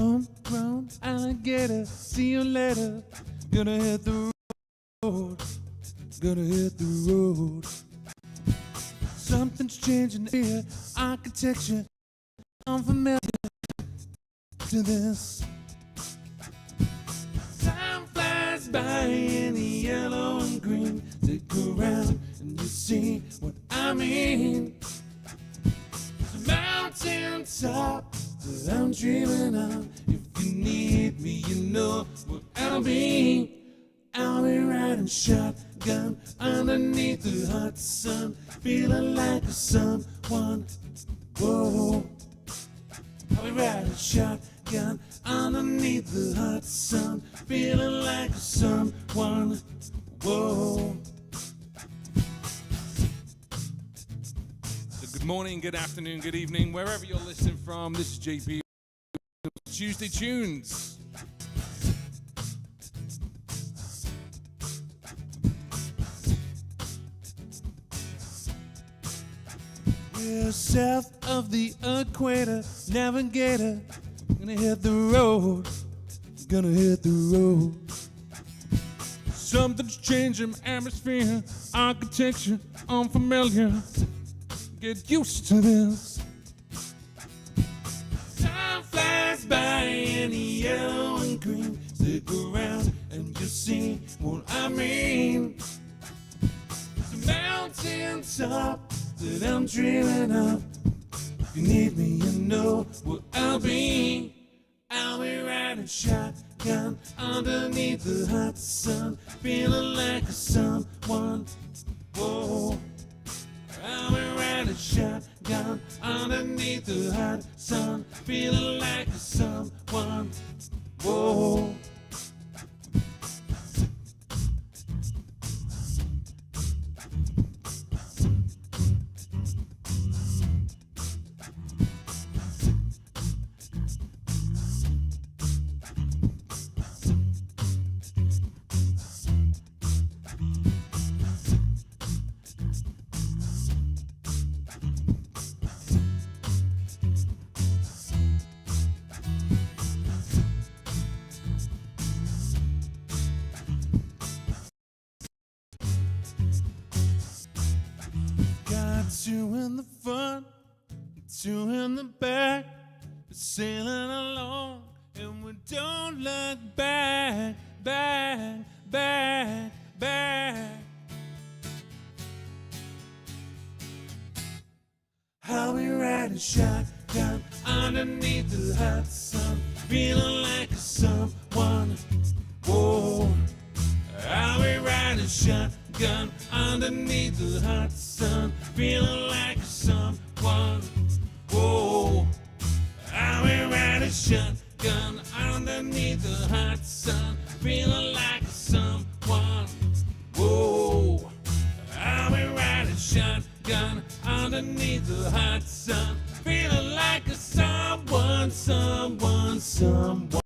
homegrown alligator. See you later. Gonna hit the road. Gonna hit the road. Something's changing here. Architecture unfamiliar to this. Time flies by in yellow and green. Stick around and you see what I mean. The mountain top that I'm dreaming of. If you need me, you know what I'll be. I'll be riding shotgun underneath the hot sun, feeling like someone. Whoa. I'll be riding shotgun underneath the hot sun, feeling like someone. Whoa. So good morning, good afternoon, good evening, wherever you're listening from. This is JP. Tuesday Tunes. We're south of the equator, navigator. Gonna hit the road, gonna hit the road. Something's changing, atmosphere, architecture, unfamiliar. Get used to this. Time flies by in yellow and green. Stick around and you'll see what I mean. It's a mountain top that I'm dreaming of. If you need me, you know what I'll be. I'll be riding shotgun underneath the hot sun, feeling like someone. Whoa. I'll be riding shotgun underneath the hot sun, feeling like someone. Whoa. Two in the front, two in the back, sailing along, and we don't look back, back, back, back. I'll be riding shotgun underneath the hot sun, feeling like someone. Whoa. I'll be riding shotgun underneath the hot sun, feeling like someone. Whoa. I'll be riding shotgun underneath the hot sun, feeling like someone. Whoa. I'll be riding shotgun underneath the hot sun, feeling like someone, someone, someone.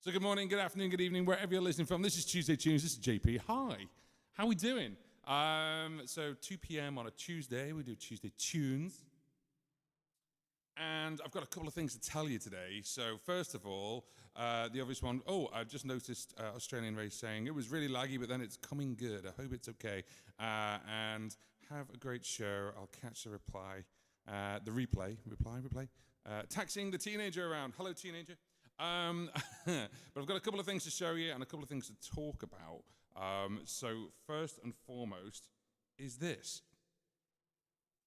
So good morning, good afternoon, good evening, wherever you're listening from. This is Tuesday Tunes. This is JP. Hi. How are we doing? So 2 p.m. on a Tuesday, we do Tuesday Tunes. And I've got a couple of things to tell you today. So first of all, the obvious one. Oh, I just noticed Australian Ray saying it was really laggy, but then it's coming good. I hope it's okay. And have a great show. I'll catch the reply. The replay. Taxiing the teenager around. Hello, teenager. But I've got a couple of things to show you and a couple of things to talk about. So first and foremost is this.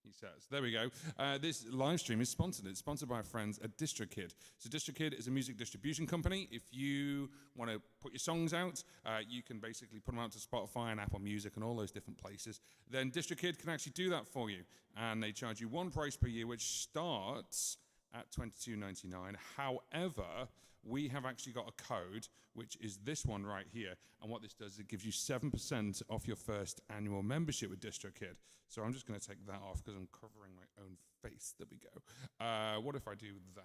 He says, there we go. This live stream is sponsored. It's sponsored by our friends at DistroKid. So DistroKid is a music distribution company. If you want to put your songs out, you can basically put them out to Spotify and Apple Music and all those different places. Then DistroKid can actually do that for you. And they charge you one price per year, which starts at $22.99. However, we have actually got a code, which is this one right here. And what this does is it gives you 7% off your first annual membership with DistroKid. So I'm just going to take that off because I'm covering my own face. There we go. What if I do that?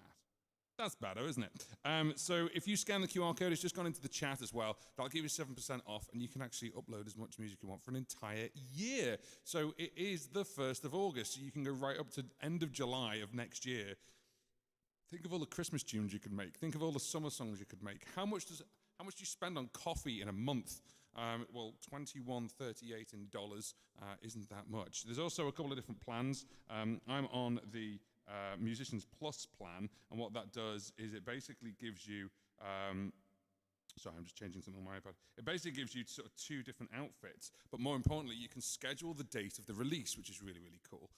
That's better, isn't it? So if you scan the QR code, it's just gone into the chat as well. That'll give you 7% off, and you can actually upload as much music you want for an entire year. So it is the 1st of August, so you can go right up to end of July of next year. Think of all the Christmas tunes you could make. Think of all the summer songs you could make. How much do you spend on coffee in a month? Well, $21.38 in dollars isn't that much. There's also a couple of different plans. I'm on the Musicians Plus plan, and what that does is it basically gives you sorry, I'm just changing something on my iPad. It basically gives you sort of 2 different outfits, but more importantly, you can schedule the date of the release, which is really, really cool.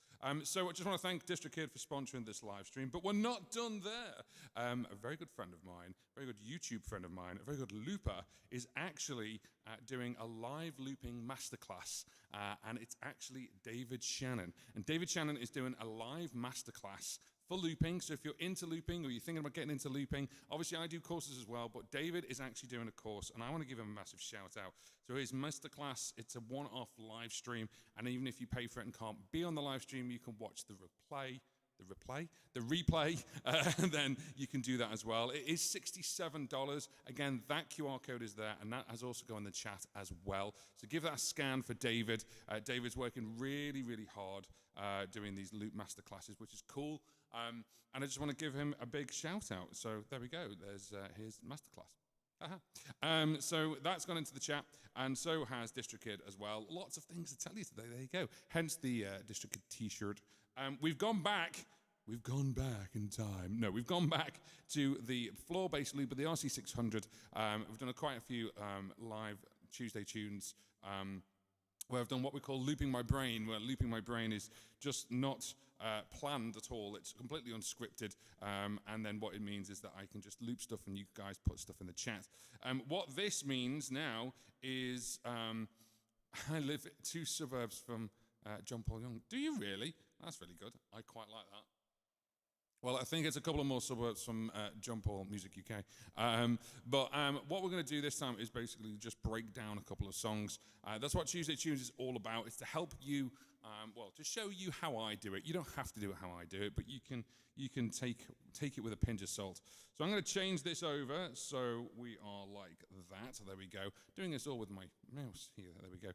So I just want to thank DistroKid for sponsoring this live stream, but we're not done there. A very good friend of mine, a very good YouTube friend of mine, a very good looper, is actually doing a live looping masterclass, and it's actually David Shannon. And David Shannon is doing a live masterclass for looping. So if you're into looping or you're thinking about getting into looping, obviously I do courses as well, but David is actually doing a course, and I want to give him a massive shout out. So his masterclass, it's a one-off live stream, and even if you pay for it and can't be on the live stream, you can watch the replay, and then you can do that as well. It is $67. Again, that QR code is there, and that has also gone in the chat as well. So give that a scan for David. David's working really, really hard doing these loop masterclasses, which is cool. And I just want to give him a big shout out. So there we go. There's his masterclass. So that's gone into the chat, and so has DistroKid as well. Lots of things to tell you today. There you go. Hence the DistroKid T-shirt. We've gone back in time. No, we've gone back to the floor-based loop of the RC600. We've done quite a few live Tuesday tunes where I've done what we call looping my brain, where looping my brain is just not planned at all. It's completely unscripted, and then what it means is that I can just loop stuff and you guys put stuff in the chat. What this means now is I live 2 suburbs from John Paul Young. Do you really? That's really good. I quite like that. Well, I think it's a couple of more suburbs from John Paul Music UK. But what we're going to do this time is basically just break down a couple of songs. That's what Tuesday Tunes is all about. It's to help you, well, to show you how I do it. You don't have to do it how I do it, but you can take it with a pinch of salt. So I'm going to change this over so we are like that. So there we go. Doing this all with my mouse here. There we go.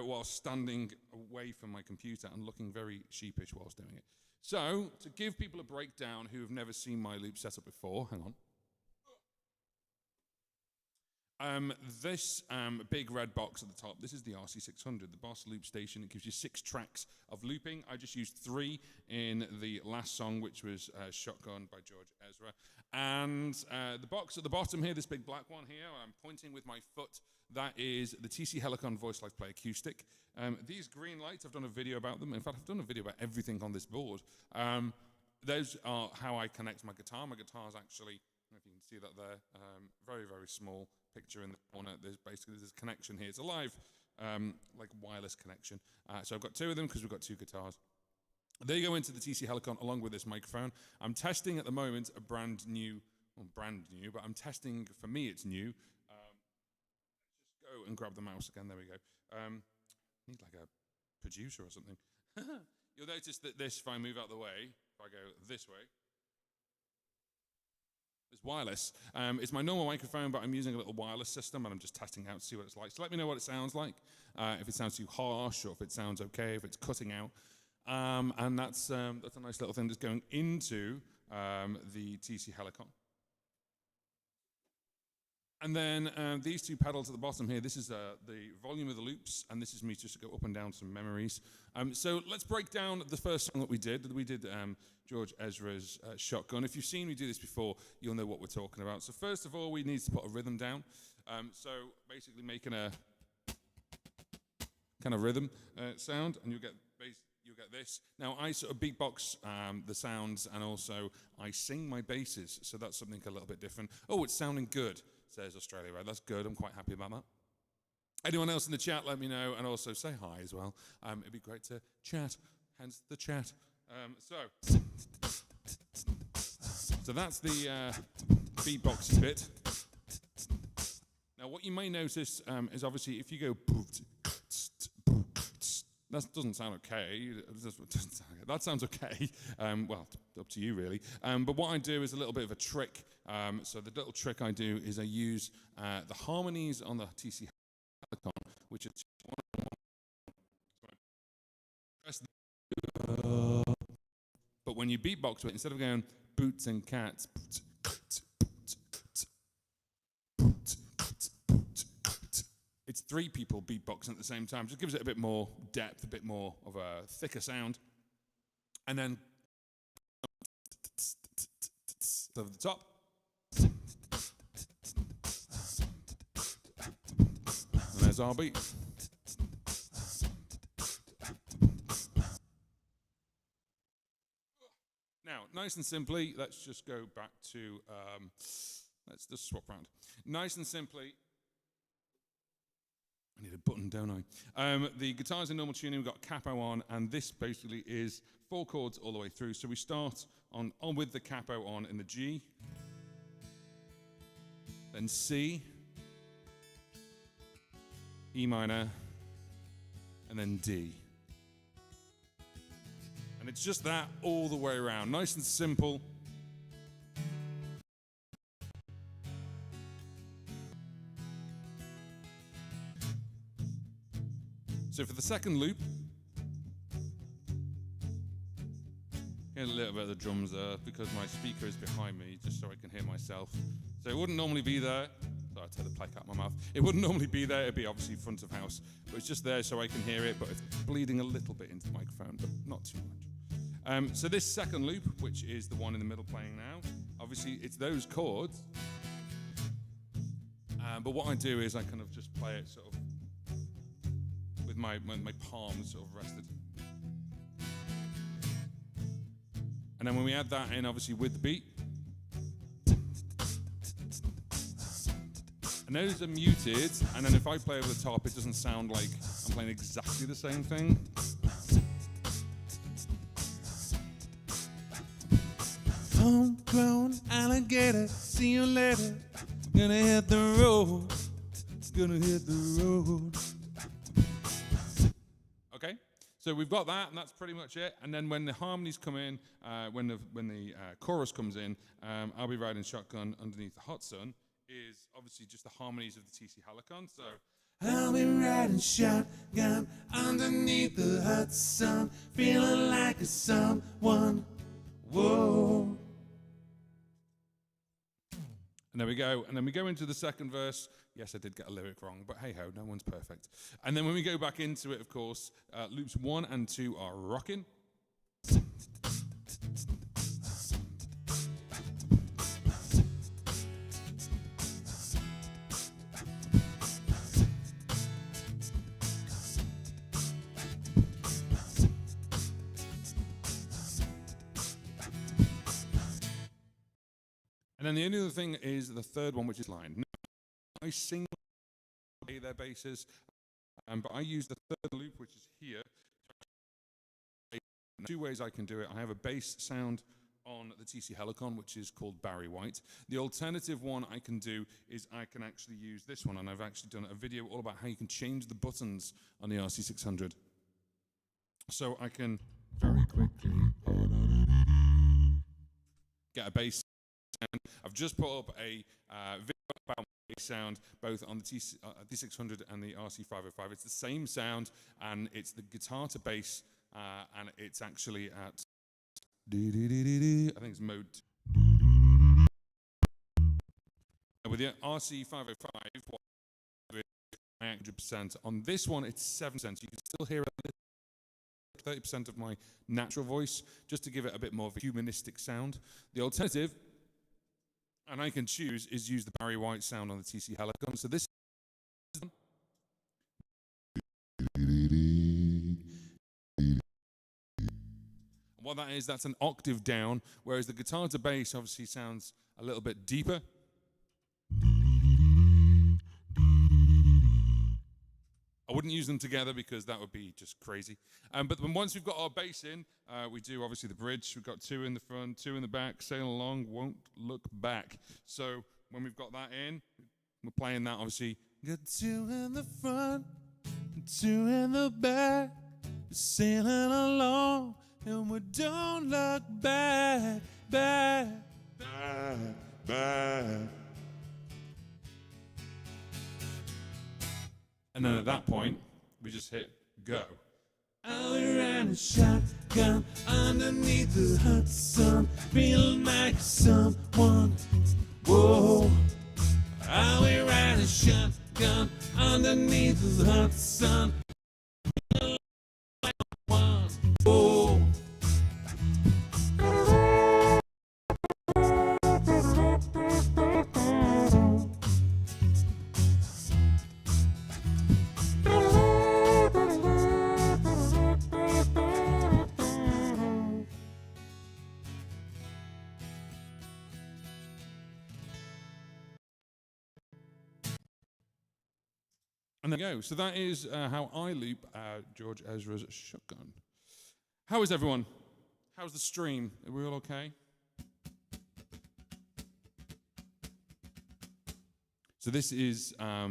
While standing away from my computer and looking very sheepish whilst doing it. So, to give people a breakdown who have never seen my loop setup before, hang on. This big red box at the top, this is the RC600, the Boss Loop Station. It gives you 6 tracks of looping. I just used 3 in the last song, which was Shotgun by George Ezra. And the box at the bottom here, this big black one here, I'm pointing with my foot, that is the TC Helicon Voice Live Play Acoustic. These green lights, I've done a video about them. In fact, I've done a video about everything on this board. Those are how I connect my guitar. My guitar is actually, I don't know if you can see that there, very, very small picture in the corner. There's a connection here. It's a live, like wireless connection. So I've got 2 of them because we've got 2 guitars. They go into the TC Helicon along with this microphone. I'm testing at the moment a brand new, but I'm testing, for me it's new. Just go and grab the mouse again, there we go. Need like a producer or something. You'll notice that this, if I move out the way, if I go this way, it's wireless. It's my normal microphone, but I'm using a little wireless system, and I'm just testing out to see what it's like. So let me know what it sounds like, if it sounds too harsh, or if it sounds okay, if it's cutting out. And that's a nice little thing that's going into the TC Helicon. And then these 2 pedals at the bottom here, this is the volume of the loops, and this is me just to go up and down some memories. So let's break down the first song that we did. We did George Ezra's Shotgun. If you've seen me do this before, you'll know what we're talking about. So first of all, we need to put a rhythm down. So basically making a kind of rhythm sound, and you'll get this. Now, I sort of beatbox the sounds, and also I sing my basses, so that's something a little bit different. Oh, it's sounding good, says Australia, right? That's good. I'm quite happy about that. Anyone else in the chat, let me know, and also say hi as well. It'd be great to chat, hence the chat. So that's the beatboxy bit. Now, what you may notice is obviously if you go, that doesn't sound okay. That sounds okay. Well, up to you really. But what I do is a little bit of a trick. So the little trick I do is I use the harmonies on the TC Helicon, which is but when you beatbox with it, instead of going boots and cats, it's 3 people beatboxing at the same time. Just gives it a bit more depth, a bit more of a thicker sound. And then over the top. And there's our beat. Now, nice and simply, let's just go back to, let's just swap around. Nice and simply, I need a button, don't I? The guitar's in normal tuning, we've got capo on, and this basically is 4 chords all the way through. So we start on with the capo on in the G, then C, E minor, and then D. And it's just that all the way around. Nice and simple. So for the second loop, here's a little bit of the drums there because my speaker is behind me, just so I can hear myself. So it wouldn't normally be there. Sorry, I take the plaque out of my mouth. It wouldn't normally be there. It'd be obviously front of house, but it's just there so I can hear it. But it's bleeding a little bit into the microphone, but not too much. So this second loop, which is the one in the middle playing now, obviously it's those chords. But what I do is I kind of just play it sort of with my palms sort of rested. And then when we add that in, obviously with the beat, and those are muted, and then if I play over the top, it doesn't sound like I'm playing exactly the same thing. Homegrown alligator, see you later. Gonna hit the road. Gonna hit the road. Okay, so we've got that, and that's pretty much it. And then when the harmonies come in, when the chorus comes in, I'll be riding shotgun underneath the hot sun. Is obviously just the harmonies of the TC Helicon. So I'll be riding shotgun underneath the hot sun, feeling like a someone. Whoa. And there we go. And then we go into the second verse. Yes, I did get a lyric wrong, but hey ho, no one's perfect. And then when we go back into it, of course, loops 1 and 2 are rocking. And then the only other thing is the third one, which is line. I sing their basses, but I use the third loop, which is here. 2 ways I can do it. I have a bass sound on the TC Helicon, which is called Barry White. The alternative one I can do is I can actually use this one, and I've actually done a video all about how you can change the buttons on the RC600. So I can very quickly get a bass. I've just put up a video about bass sound both on the D600 and the RC505. It's the same sound, and it's the guitar to bass, and it's actually at I think it's mode 2. With the RC505, 100%. On this one, it's 7%. You can still hear 30% of my natural voice, just to give it a bit more of a humanistic sound. The alternative, and I can choose, is use the Barry White sound on the TC Helicon. So this is what that is, that's an octave down, whereas the guitar to bass obviously sounds a little bit deeper. I wouldn't use them together because that would be just crazy. But then once we've got our bass in, we do obviously the bridge. We've got 2 in the front, 2 in the back, sailing along, won't look back. So when we've got that in, we're playing that obviously. Got 2 in the front, 2 in the back, sailing along, and we don't look back, back, back, back. And then at that point, we just hit go. I ran a shotgun underneath the hot sun, feeling like someone. Whoa. I ran a shotgun underneath the hot sun, feeling like one. Whoa. And there you go. So that is how I loop George Ezra's shotgun. How is everyone? How's the stream? Are we all okay? So this is a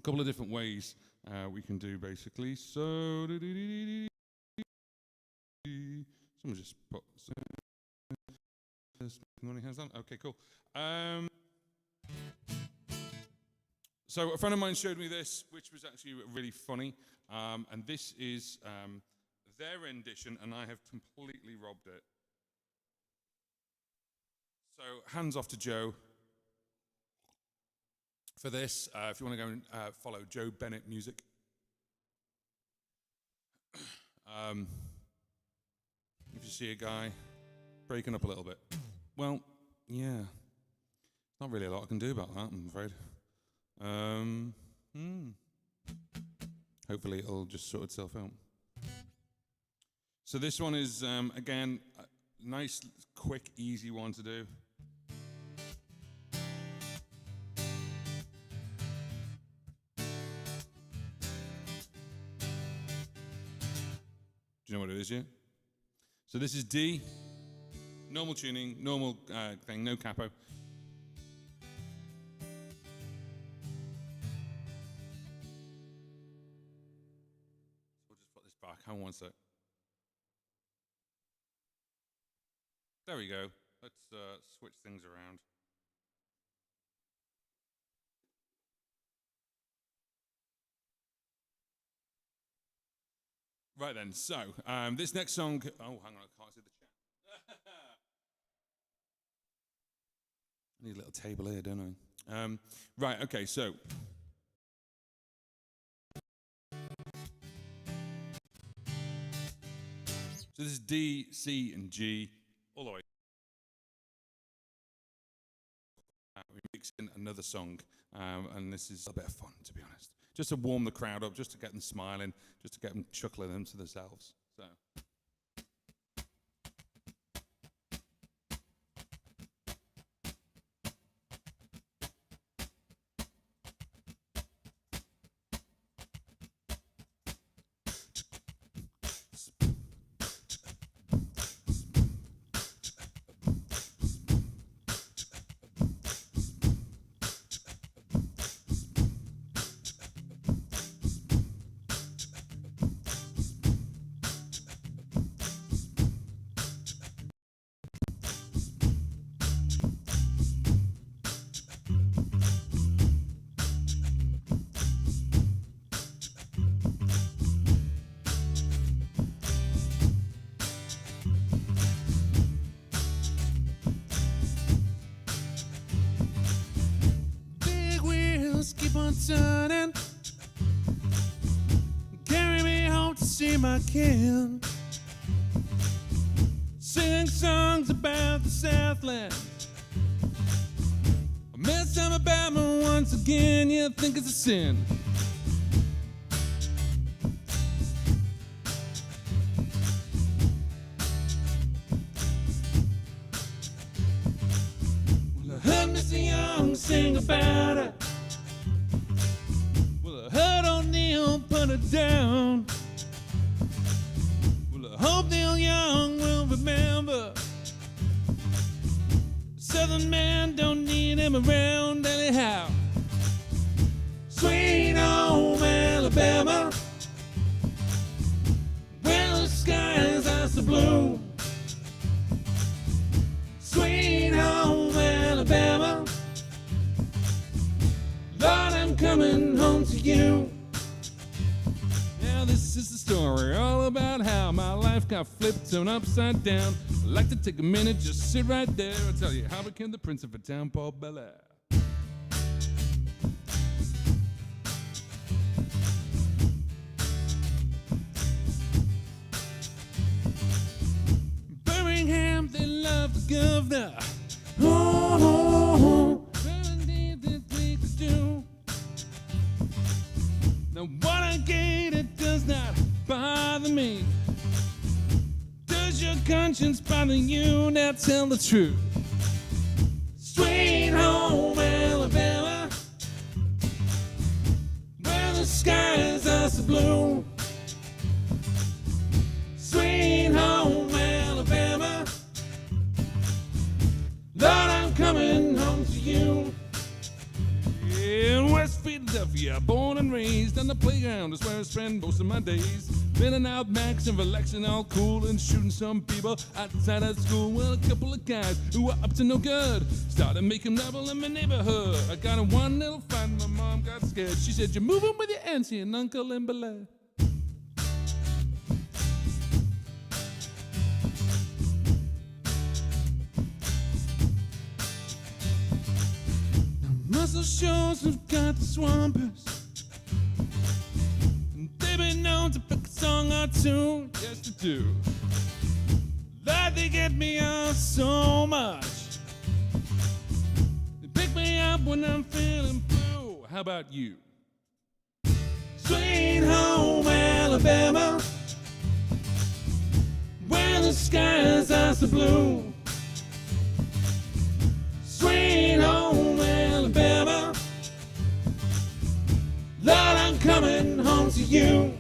couple of different ways we can do basically. So someone just put hands down. Okay, cool. So a friend of mine showed me this, which was actually really funny, and this is their rendition, and I have completely robbed it. So hands off to Joe for this. If you want to go and follow Joe Bennett Music. If you see a guy breaking up a little bit, well, yeah, not really a lot I can do about that, I'm afraid. Hopefully it'll just sort itself out. So this one is, again, a nice, quick, easy one to do. Do you know what it is yet? So this is D, normal tuning, normal thing, no capo. Hang on one sec. There we go. Let's switch things around. Right then, so this next song, oh, hang on, I can't see the chat. I need a little table here, don't I? Right, okay, so. So this is D, C, and G, all the way. We mix in another song, and this is a bit of fun, to be honest. Just to warm the crowd up, just to get them smiling, just to get them chuckling them to themselves. So. Keep on turning, carry me home to see my kin. Sing songs about the Southland. I miss Alabama once again. You think it's a sin? Well, I heard Mr. Young sing about it. watered down. Well, I hope Neil Young will remember. Southern man don't need him around anyhow. Sweet home Alabama, where the skies are so blue. Sweet home Alabama, Lord, I'm coming home to you. Now this is the story all about how my life got flipped, turned upside down. I'd like to take a minute, just sit right there and tell you how I became the prince of a town called Bel Air. Birmingham, they love the governor. Oh, indeed that we could do. Now what I get, it does not bother me. Does your conscience bother you? Now tell the truth. Sweet home Alabama, where the skies are so blue. Sweet home Alabama, Lord, I'm coming home to you. In West Philadelphia, born and raised on the playground is where I spend most of my days. Been and out max and relaxing, all cool and shooting some people outside of school. Well, a couple of guys who were up to no good started making trouble in my neighborhood. I got in one little fight and my mom got scared. She said, "You're moving with your auntie and uncle in Bel Air." Muscle shows who've got the swampers. They've been known to pick a song or two, yes to do. That they get me out so much. They pick me up when I'm feeling blue. How about you? Sweet home Alabama, where the skies are so blue. Sweet home Alabama, Lord, I'm coming home to you.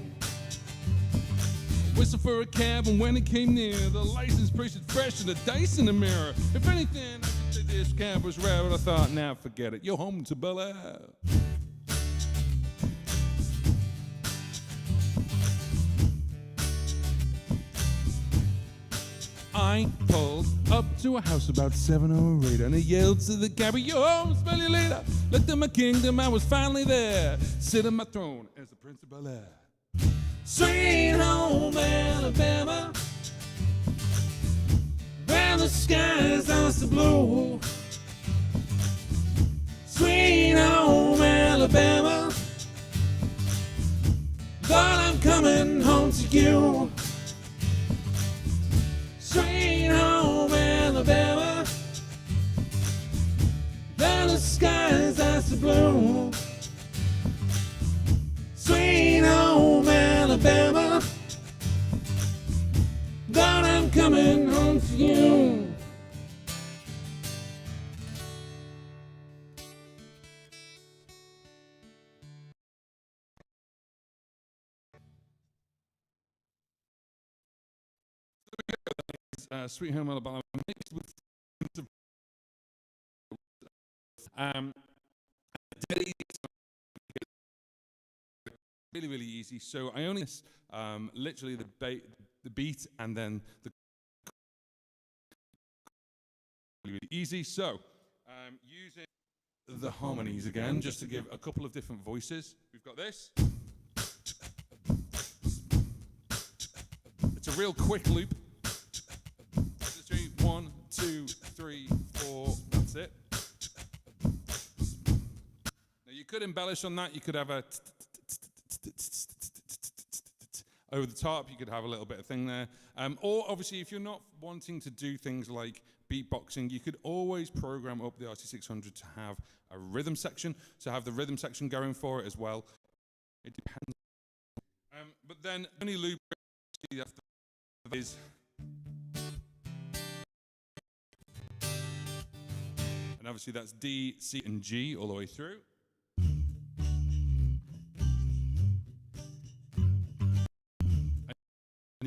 Whistle for a cab, and when it came near, the license plate was fresh and the dice in the mirror. If anything, I said this cab was rare, but I thought, nah, forget it. You're home to Bel Air. I pulled up to a house about 7 or 8, and I yelled to the cabby, "Yo, home, smell you later." Looked at my kingdom, I was finally there, sitting on my throne as the Prince of Bel Air. Sweet home Alabama, where the skies are so blue. Sweet home Alabama, Lord, I'm coming home to you. Sweet home Alabama, where the skies are so blue. Sweet home Alabama, Lord, I'm coming home to you. Sweet home Alabama mixed with really, really easy. So I only literally the beat and then the really, really easy. So using the harmonies again, just to give a couple of different voices. We've got this. It's a real quick loop. 1, 2, 3, 4. That's it. Now you could embellish on that. You could have a over the top. You could have a little bit of thing there. Or obviously, if you're not wanting to do things like beatboxing, you could always program up the RT600 to have a rhythm section, to have the rhythm section going for it as well. It depends. But then only loop is. And obviously that's D, C, and G all the way through.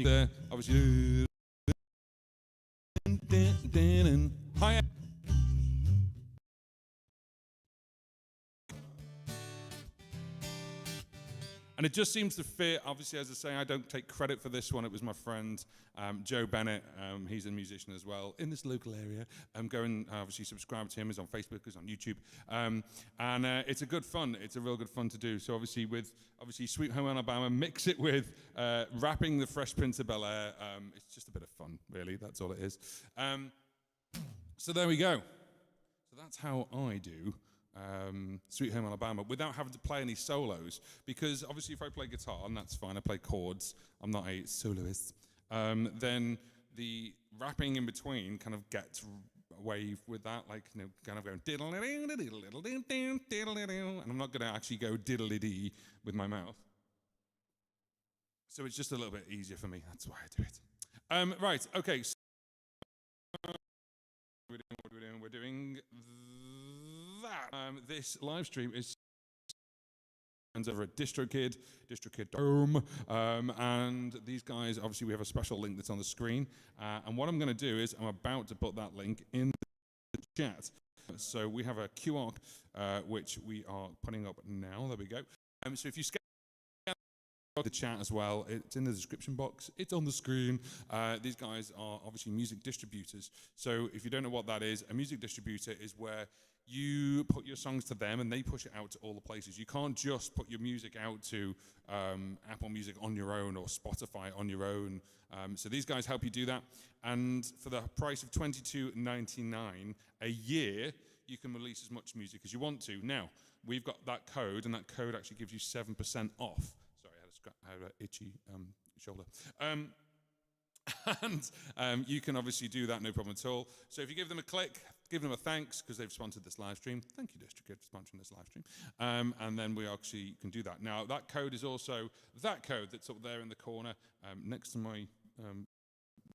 there, obviously. Hi. And it just seems to fit. Obviously, as I say, I don't take credit for this one. It was my friend, Joe Bennett. He's a musician as well in this local area. Go and obviously subscribe to him. He's on Facebook, he's on YouTube. And it's a good fun. It's a real good fun to do. So obviously with Sweet Home Alabama, mix it with rapping the Fresh Prince of Bel-Air. It's just a bit of fun, really. That's all it is. So there we go. So that's how I do Sweet Home Alabama without having to play any solos, because obviously if I play guitar, and that's fine, I play chords, I'm not a soloist, then the rapping in between kind of gets away with that, like, you know, kind of going and I'm not going to actually go diddly-dee with my mouth. So it's just a little bit easier for me, that's why I do it. Right, okay, so we're doing that. This live stream is over at DistroKid, DistroKid Dome, and these guys, obviously we have a special link that's on the screen, and what I'm going to do is I'm about to put that link in the chat. So we have a QR which we are putting up now. There we go. So if you scan the chat as well, it's in the description box, it's on the screen. These guys are obviously music distributors. So if you don't know what that is, a music distributor is where you put your songs to them and they push it out to all the places. You can't just put your music out to Apple Music on your own or Spotify on your own. So these guys help you do that. And for the price of $22.99 a year, you can release as much music as you want to. Now, we've got that code, and that code actually gives you 7% off. Sorry, I had an itchy shoulder. And you can obviously do that, no problem at all. So if you give them a click, give them a thanks because they've sponsored this live stream. Thank you, DistroKid, for sponsoring this live stream. And then we actually can do that. Now, that code is also that code that's up there in the corner next to my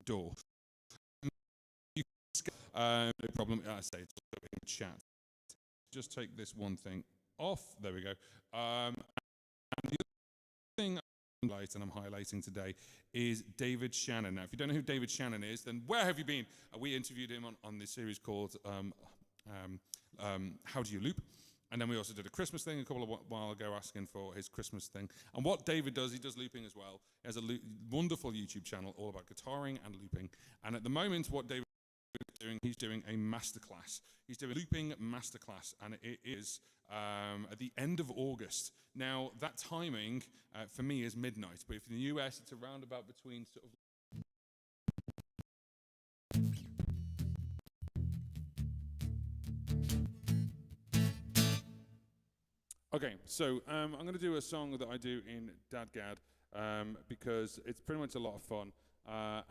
door. No problem. I say it's in the chat. Just take this one thing off. There we go. And the other thing I'm highlighting today is David Shannon. Now, if you don't know who David Shannon is, then where have you been? We interviewed him on this series called How Do You Loop? And then we also did a Christmas thing a couple of while ago, asking for his Christmas thing. And what David does, he does looping as well. He has a wonderful YouTube channel all about guitaring and looping. And at the moment, what David is doing, he's doing a masterclass. He's doing a looping masterclass, and it is at the end of August. Now, that timing for me is midnight, but if in the US, it's around about between sort of... Okay, so I'm going to do a song that I do in Dadgad because it's pretty much a lot of fun,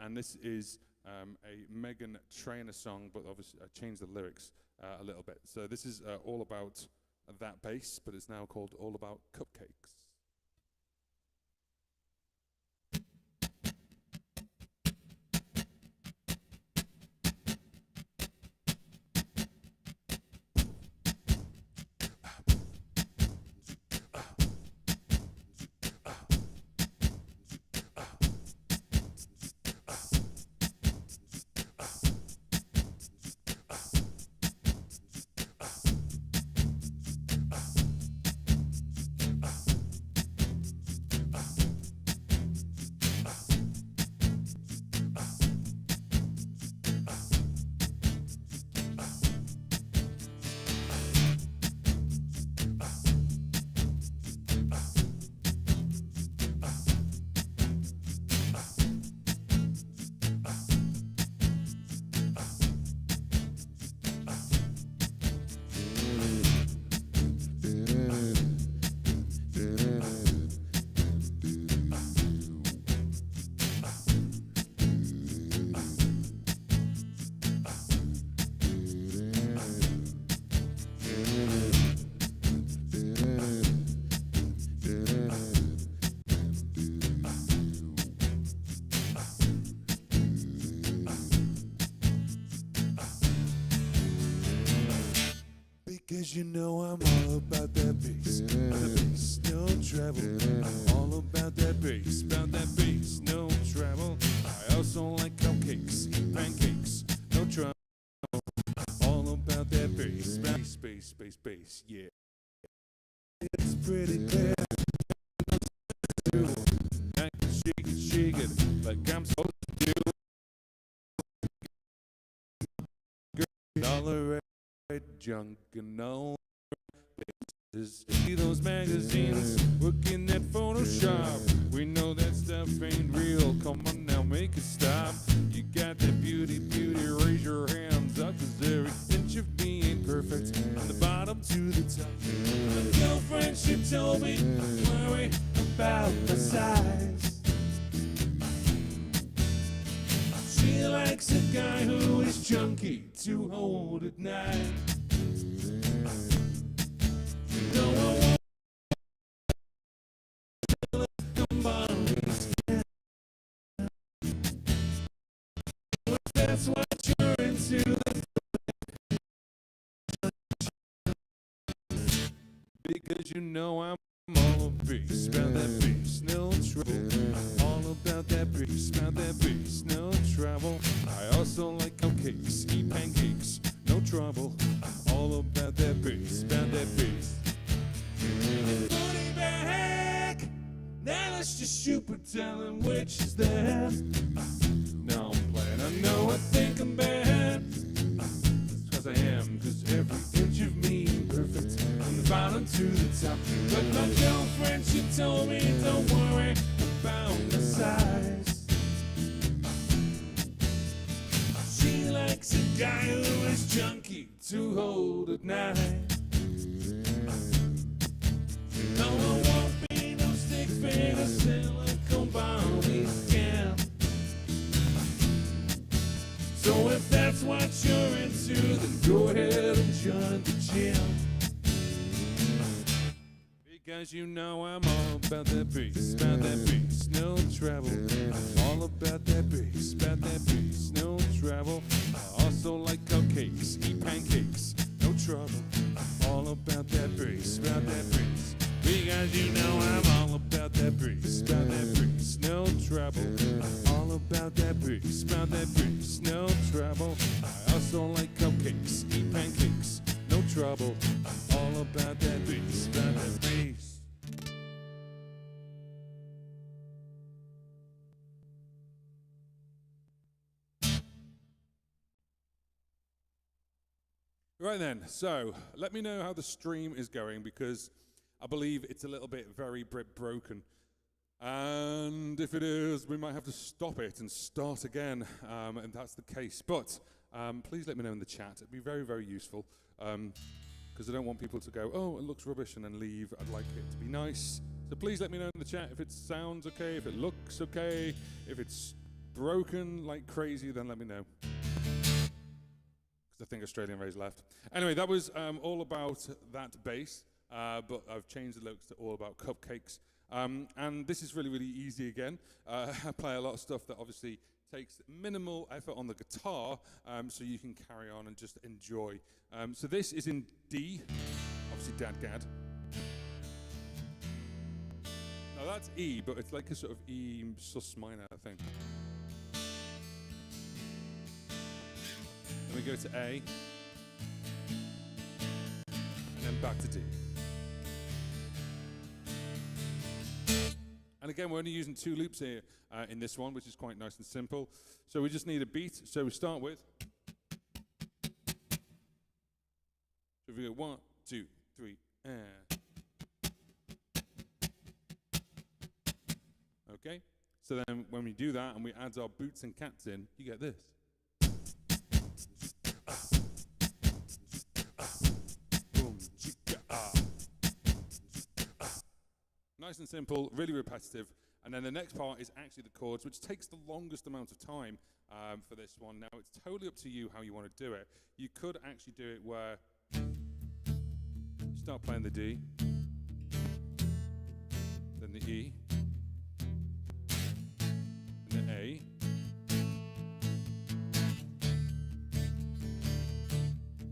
and this is a Megan Trainor song, but obviously I changed the lyrics a little bit. So this is all about that bass, but it's now called All About Cupcakes. Cause you know I'm all about that bass. The bass, no trouble. All about that bass, no trouble. bass, yeah. It's pretty clear. I can shake it like I'm supposed to do. All the right junk and all places. See those magazines working at Photoshop. We know that stuff ain't real. Come on now, make it stop. You got that beauty, raise your hands up. 'Cause every inch of me ain't perfect, from the bottom to the top. My girlfriend, she told me, don't worry about the size. She likes a guy who is chunky to hold at night. No, I won't combine. That's what you're into. Because you know I'm all about bass, about that bass, no trouble. All about that bass, about that bass, no trouble. I also like cupcakes, eat pancakes, no trouble. All about that bass, about that bass. Money back. Now let's just shoot, but tell him which is that. Now I'm playing, I know I think I'm bad. It's 'cause I am, 'cause every inch of me ain't perfect, from the bottom to the top. But my girlfriend, she told me, don't worry about the size. She likes a guy who is chunky to hold at night. No, I won't be no stick figure, silicone Barbie again. So if that's what you're into, then go ahead and join the gym. Because you know I'm all about that bass, no trouble. All about that bass, no trouble. I also like cupcakes, eat pancakes, no trouble. All about that bass, because you know I'm all about that bass, no trouble. All about that bass, no trouble. I also like cupcakes, eat pancakes, no trouble. All about that bass, Right then, so let me know how the stream is going, because I believe it's a little bit very broken. And if it is, we might have to stop it and start again, and that's the case. But please let me know in the chat. It'd be very, very useful, because I don't want people to go, oh, it looks rubbish, and then leave. I'd like it to be nice. So please let me know in the chat if it sounds okay, if it looks okay, if it's broken like crazy, then let me know. I think Australian Ray's left. Anyway, that was all about that bass, but I've changed the lyrics to all about cupcakes. And this is really, really easy again. I play a lot of stuff that obviously takes minimal effort on the guitar, so you can carry on and just enjoy. So this is in D, obviously Dad-Gad. Now that's E, but it's like a sort of E sus minor, I think. Then we go to A, and then back to D. And again, we're only using 2 loops here in this one, which is quite nice and simple. So we just need a beat. So we start with. So we go 1, 2, 3, and. Okay. So then when we do that and we add our boots and cats in, you get this. Nice and simple, really repetitive. And then the next part is actually the chords, which takes the longest amount of time for this one. Now, it's totally up to you how you want to do it. You could actually do it where you start playing the D, then the E, and the A,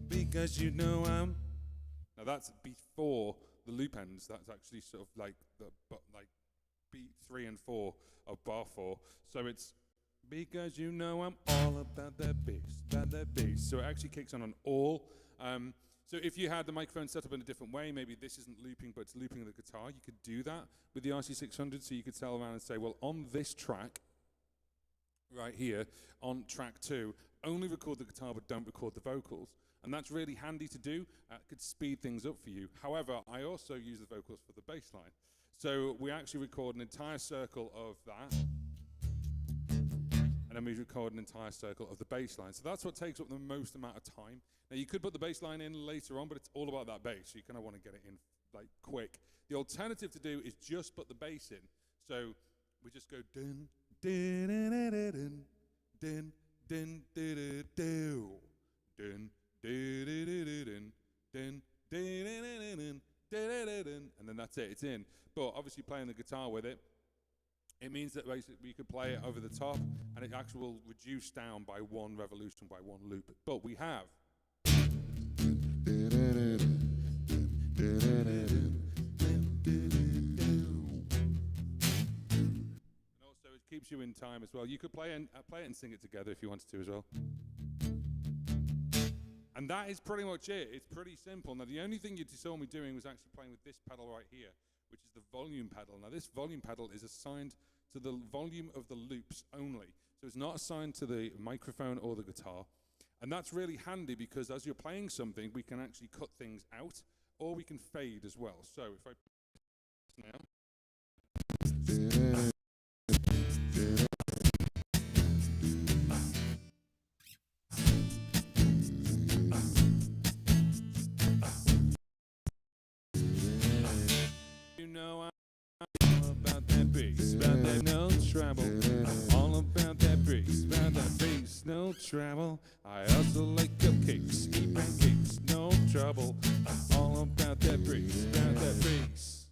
because you know I'm. Now that's before the loop ends. That's actually sort of like like beat 3 and 4 of bar 4. So it's because you know I'm all about that bass, So it actually kicks on all. So if you had the microphone set up in a different way, maybe this isn't looping, but it's looping the guitar, you could do that with the RC600. So you could tell around and say, well, on this track, right here, on track 2, only record the guitar, but don't record the vocals. And that's really handy to do. It could speed things up for you. However, I also use the vocals for the bass line. So we actually record an entire circle of that, and then we record an entire circle of the bass line. So that's what takes up the most amount of time. Now you could put the bass line in later on, but it's all about that bass. So you kind of want to get it in like quick. The alternative to do is just put the bass in. So we just go dun dun dun dun dun dun dun dun dun and then that's it, it's in. But obviously playing the guitar with it, it means that basically you could play it over the top and it actually will reduce down by 1 revolution, by 1 loop. But we have. And also it keeps you in time as well. You could play it and sing it together if you wanted to as well. And that is pretty much it. It's pretty simple. Now, the only thing you saw me doing was actually playing with this pedal right here, which is the volume pedal. Now, this volume pedal is assigned to the volume of the loops only. So it's not assigned to the microphone or the guitar. And that's really handy because as you're playing something, we can actually cut things out or we can fade as well. So if I now. You know I'm all about that bass, about that no trouble. All about that bass, about that bass, no trouble. I also like cupcakes, eat pancakes, no trouble. All about that bass, about that bass.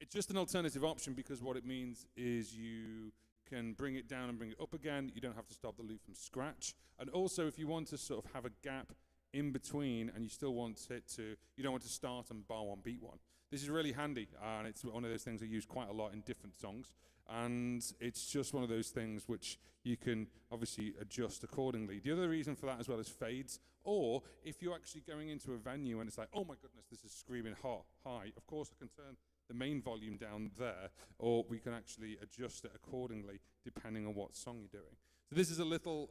It's just an alternative option because what it means is you can bring it down and bring it up again. You don't have to stop the loop from scratch. And also if you want to sort of have a gap in between and you still want it to, you don't want to start and bar one, beat one. This is really handy, and it's one of those things I use quite a lot in different songs, and it's just one of those things which you can obviously adjust accordingly. The other reason for that as well is fades, or if you're actually going into a venue and it's like, oh my goodness, this is screaming high, of course I can turn the main volume down there, or we can actually adjust it accordingly depending on what song you're doing. So this is a little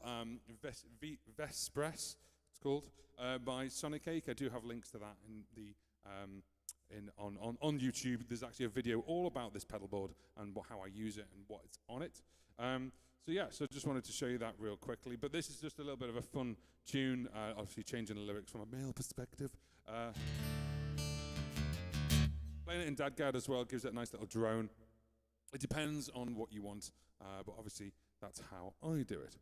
Vespress, it's called, by Sonic Cake. I do have links to that in the on YouTube. There's actually a video all about this pedal board and how I use it and what's on it. So yeah, so just wanted to show you that real quickly. But this is just a little bit of a fun tune, obviously changing the lyrics from a male perspective. Playing it in DadGad as well gives it a nice little drone. It depends on what you want, but obviously that's how I do it.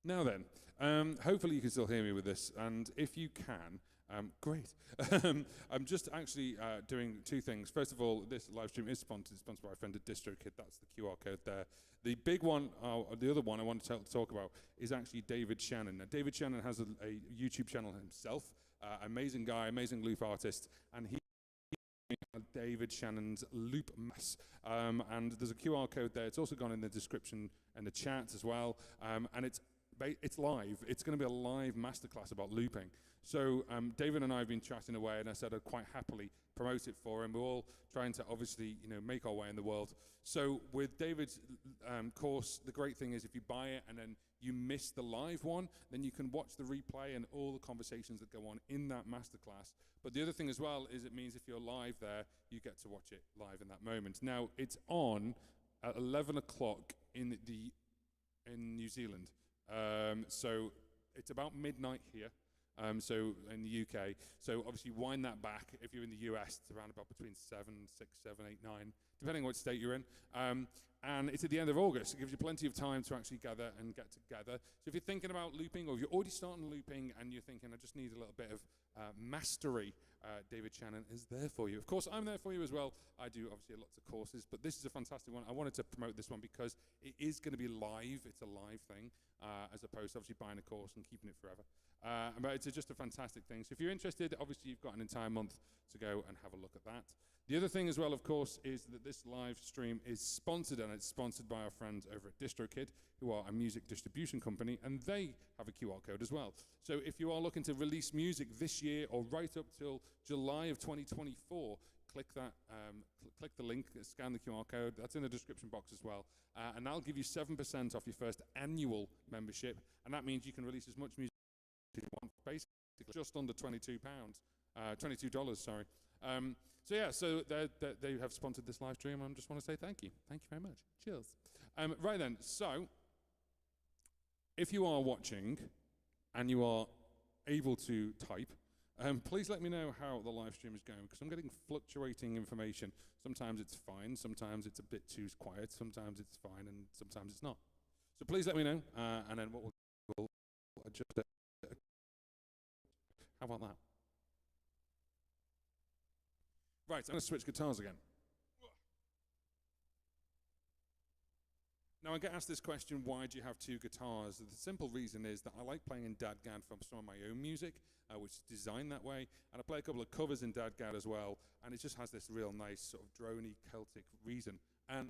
Now then, hopefully you can still hear me with this, and if you can, great. I'm just actually doing 2 things. First of all, this live stream is sponsored by our friend at DistroKid. That's the QR code there. The big one, the other one I want to talk about is actually David Shannon. Now, David Shannon has a YouTube channel himself, amazing guy, amazing loop artist, and he David Shannon's Loop Mass, and there's a QR code there. It's also gone in the description and the chat as well, and it's live. It's going to be a live masterclass about looping. So David and I have been chatting away, and I said I'd quite happily promote it for him. We're all trying to obviously, make our way in the world. So with David's course, the great thing is if you buy it and then you miss the live one, then you can watch the replay and all the conversations that go on in that masterclass. But the other thing as well is it means if you're live there, you get to watch it live in that moment. Now it's on at 11 o'clock in New Zealand. So it's about midnight here, so in the UK. So obviously wind that back. If you're in the US, it's around about between 7, 6, 7, 8, 9, depending on what state you're in. And it's at the end of August. It gives you plenty of time to actually gather and get together. So if you're thinking about looping, or if you're already starting looping and you're thinking, I just need a little bit of mastery, David Shannon is there for you. Of course, I'm there for you as well. I do obviously lots of courses, but this is a fantastic one. I wanted to promote this one because it is going to be live. It's a live thing, as opposed to obviously buying a course and keeping it forever. But it's just a fantastic thing. So if you're interested, obviously you've got an entire month to go and have a look at that. The other thing as well, of course, is that this live stream is sponsored, and it's sponsored by our friends over at DistroKid, who are a music distribution company, and they have a QR code as well. So if you are looking to release music this year or right up till July of 2024, click that, click the link, scan the QR code. That's in the description box as well. And that'll give you 7% off your first annual membership, and that means you can release as much music as you want, basically just under £22, sorry. So yeah, so they have sponsored this live stream. I just want to say thank you. Thank you very much. Cheers. Right then, so if you are watching and you are able to type, please let me know how the live stream is going, because I'm getting fluctuating information. Sometimes it's fine, sometimes it's a bit too quiet, sometimes it's fine, and sometimes it's not. So please let me know, and then what we'll adjust it. How about that? Right, I'm going to switch guitars again. Now, I get asked this question, why do you have two guitars? The simple reason is that I like playing in DADGAD from some of my own music, which is designed that way, and I play a couple of covers in DADGAD as well, and it just has this real nice sort of droney Celtic reason. And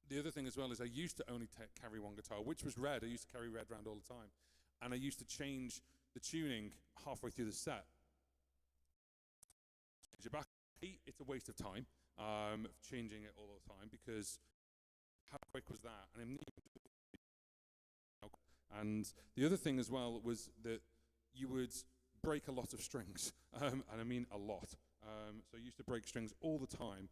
the other thing as well is I used to only carry one guitar, which was red. I used to carry red around all the time, and I used to change the tuning halfway through the set. Back, it's a waste of time changing it all the time, because how quick was that? And the other thing as well was that you would break a lot of strings, and I mean a lot. So I used to break strings all the time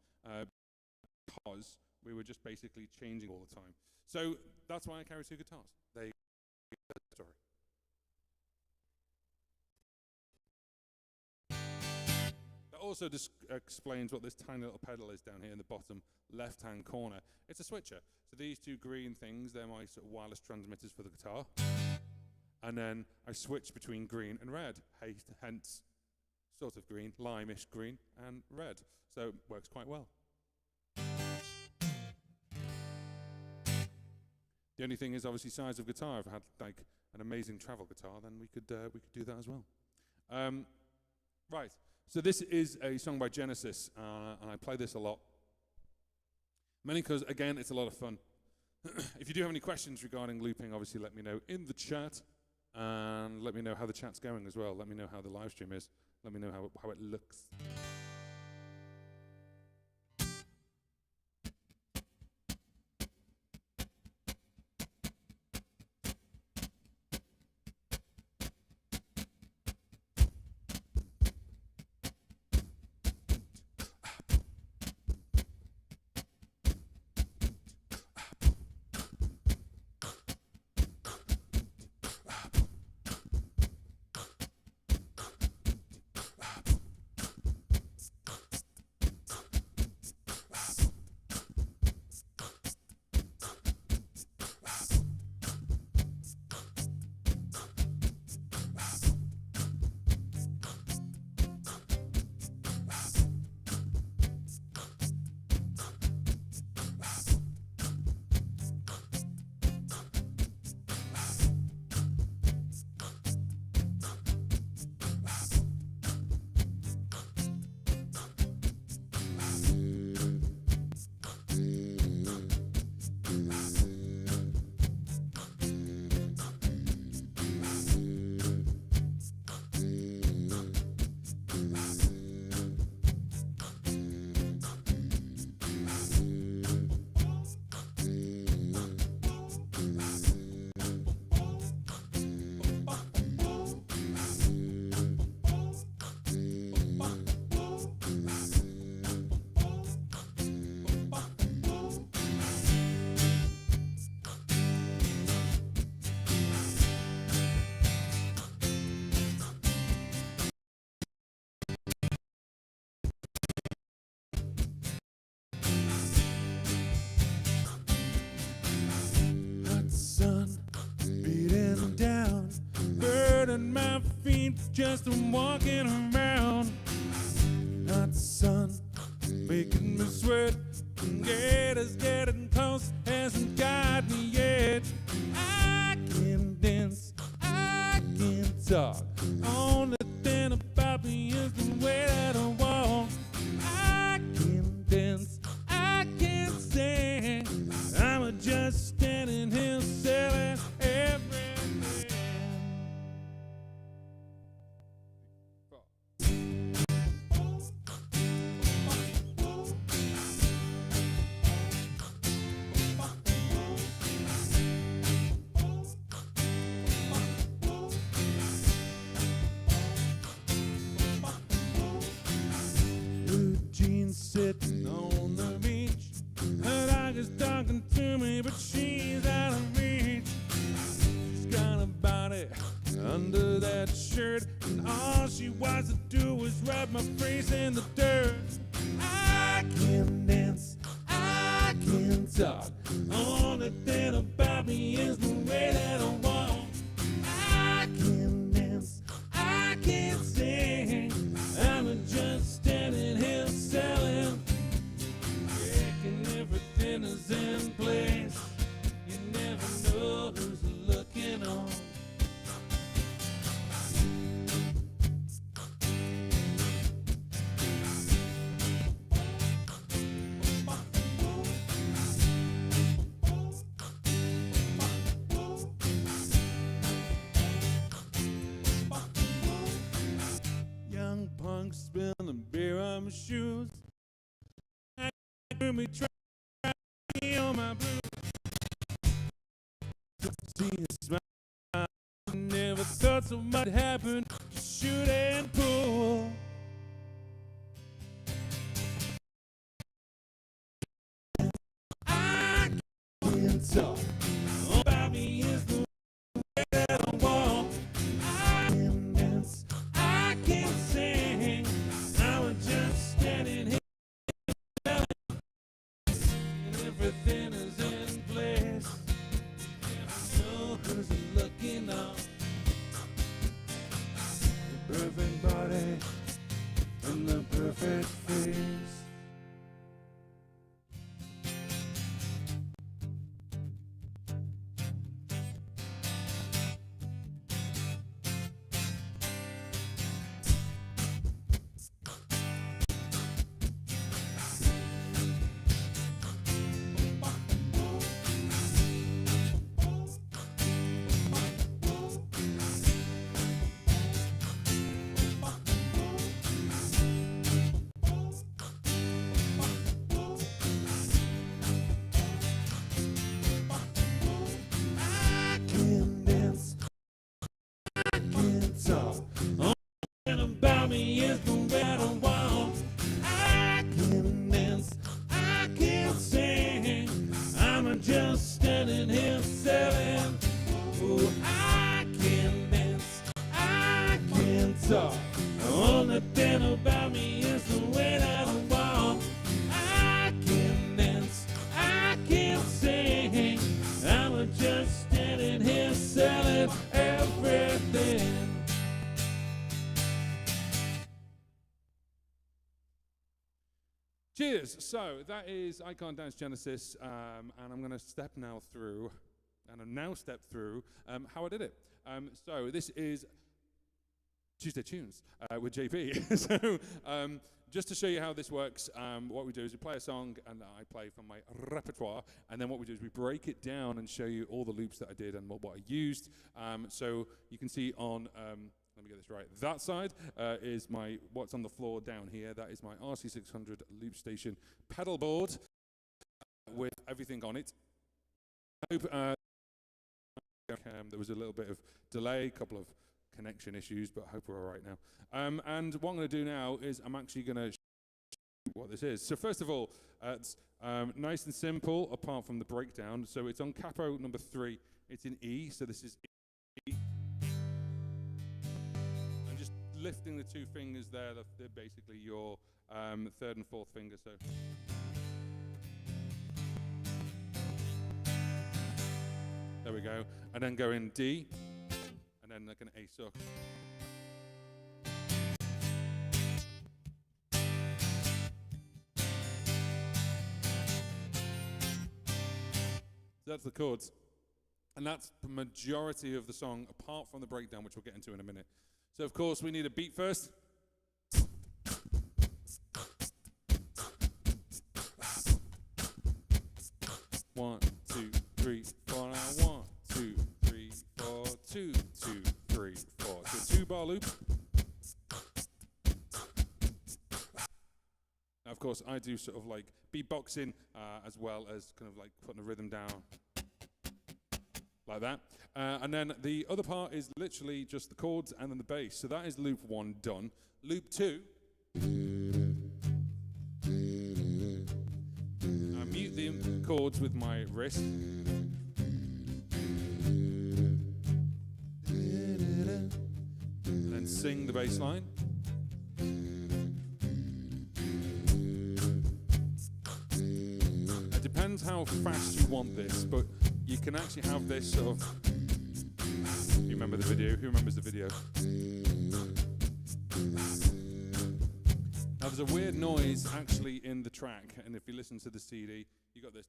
because we were just basically changing all the time. So that's why I carry two guitars. They story. Also explains what this tiny little pedal is down here in the bottom left-hand corner. It's a switcher. So these two green things, they're my sort of wireless transmitters for the guitar. And then I switch between green and red, hence sort of green, lime-ish green, and red. So it works quite well. The only thing is obviously size of guitar. If I had like an amazing travel guitar, then we could do that as well. Right. So this is a song by Genesis, and I play this a lot. Mainly because, again, it's a lot of fun. If you do have any questions regarding looping, obviously let me know in the chat, and let me know how the chat's going as well. Let me know how the live stream is. Let me know how it looks. streets just walking around. Hot sun making me sweat. Gators getting close, hasn't got me yet. I can dance, I can talk. Only thing about me is the way that I walk. I can dance, I can sing. I'm just standing here selling everything. Sitting on the beach, her dog is talking to me, but she's out of reach. She's got a body under that shirt, and all she wants to do is rub my face in the dirt. I can dance, I can talk. Only thing about me is the way that I walk. I can dance, I can sing. I'm just standing here selling, checking everything is in place. You never know who's looking on. Young punk spilling beer on my shoes. I heard me try on my blues. See you smile. Never thought so much happened. Shoot and pull. I can talk. All about me is the way that I walk. I can dance. I can sing. I'm just standing here. And everything is in place. Never know who's looking on. The perfect body and the perfect face. I can dance, I can talk. All about me is the way I walk. I can dance, I can sing. I'm just standing here selling. Oh, I can dance, I can talk. The only thing about me is the way that I walk. I can dance, I can sing. I'm just standing here selling everything. Cheers. So that is I Can't Dance Genesis, and I'm going to step now through how I did it. So this is Tuesday Tunes with JP. So just to show you how this works, what we do is we play a song and I play from my repertoire, and then what we do is we break it down and show you all the loops that I did and what I used. So you can see on, let me get this right, that side is my, what's on the floor down here, that is my RC600 loop station pedal board with everything on it. I hope there was a little bit of delay, a couple of connection issues, but I hope we're all right now. And what I'm going to do now is I'm actually going to show you what this is. So first of all, it's nice and simple apart from the breakdown. So it's on capo number 3. It's in E, so this is E. I'm just lifting the two fingers there. They're basically your third and fourth finger. So. There we go. And then go in D, and then like an A suck. That's the chords. And that's the majority of the song, apart from the breakdown, which we'll get into in a minute. So, of course, we need a beat first. One, two, three, four. Now 1, 2, 3, 4. 2, 2, 3, 4. So 2-bar loop. Now, of course, I do sort of like beatboxing as well as kind of like putting a rhythm down like that. And then the other part is literally just the chords and then the bass. So that is loop 1 done. Loop 2. I mute the chords with my wrist. And then sing the bass line. It depends how fast you want this, but you can actually have this sort of... You remember the video? Who remembers the video? Now there's a weird noise actually in the track, and if you listen to the CD, you got this.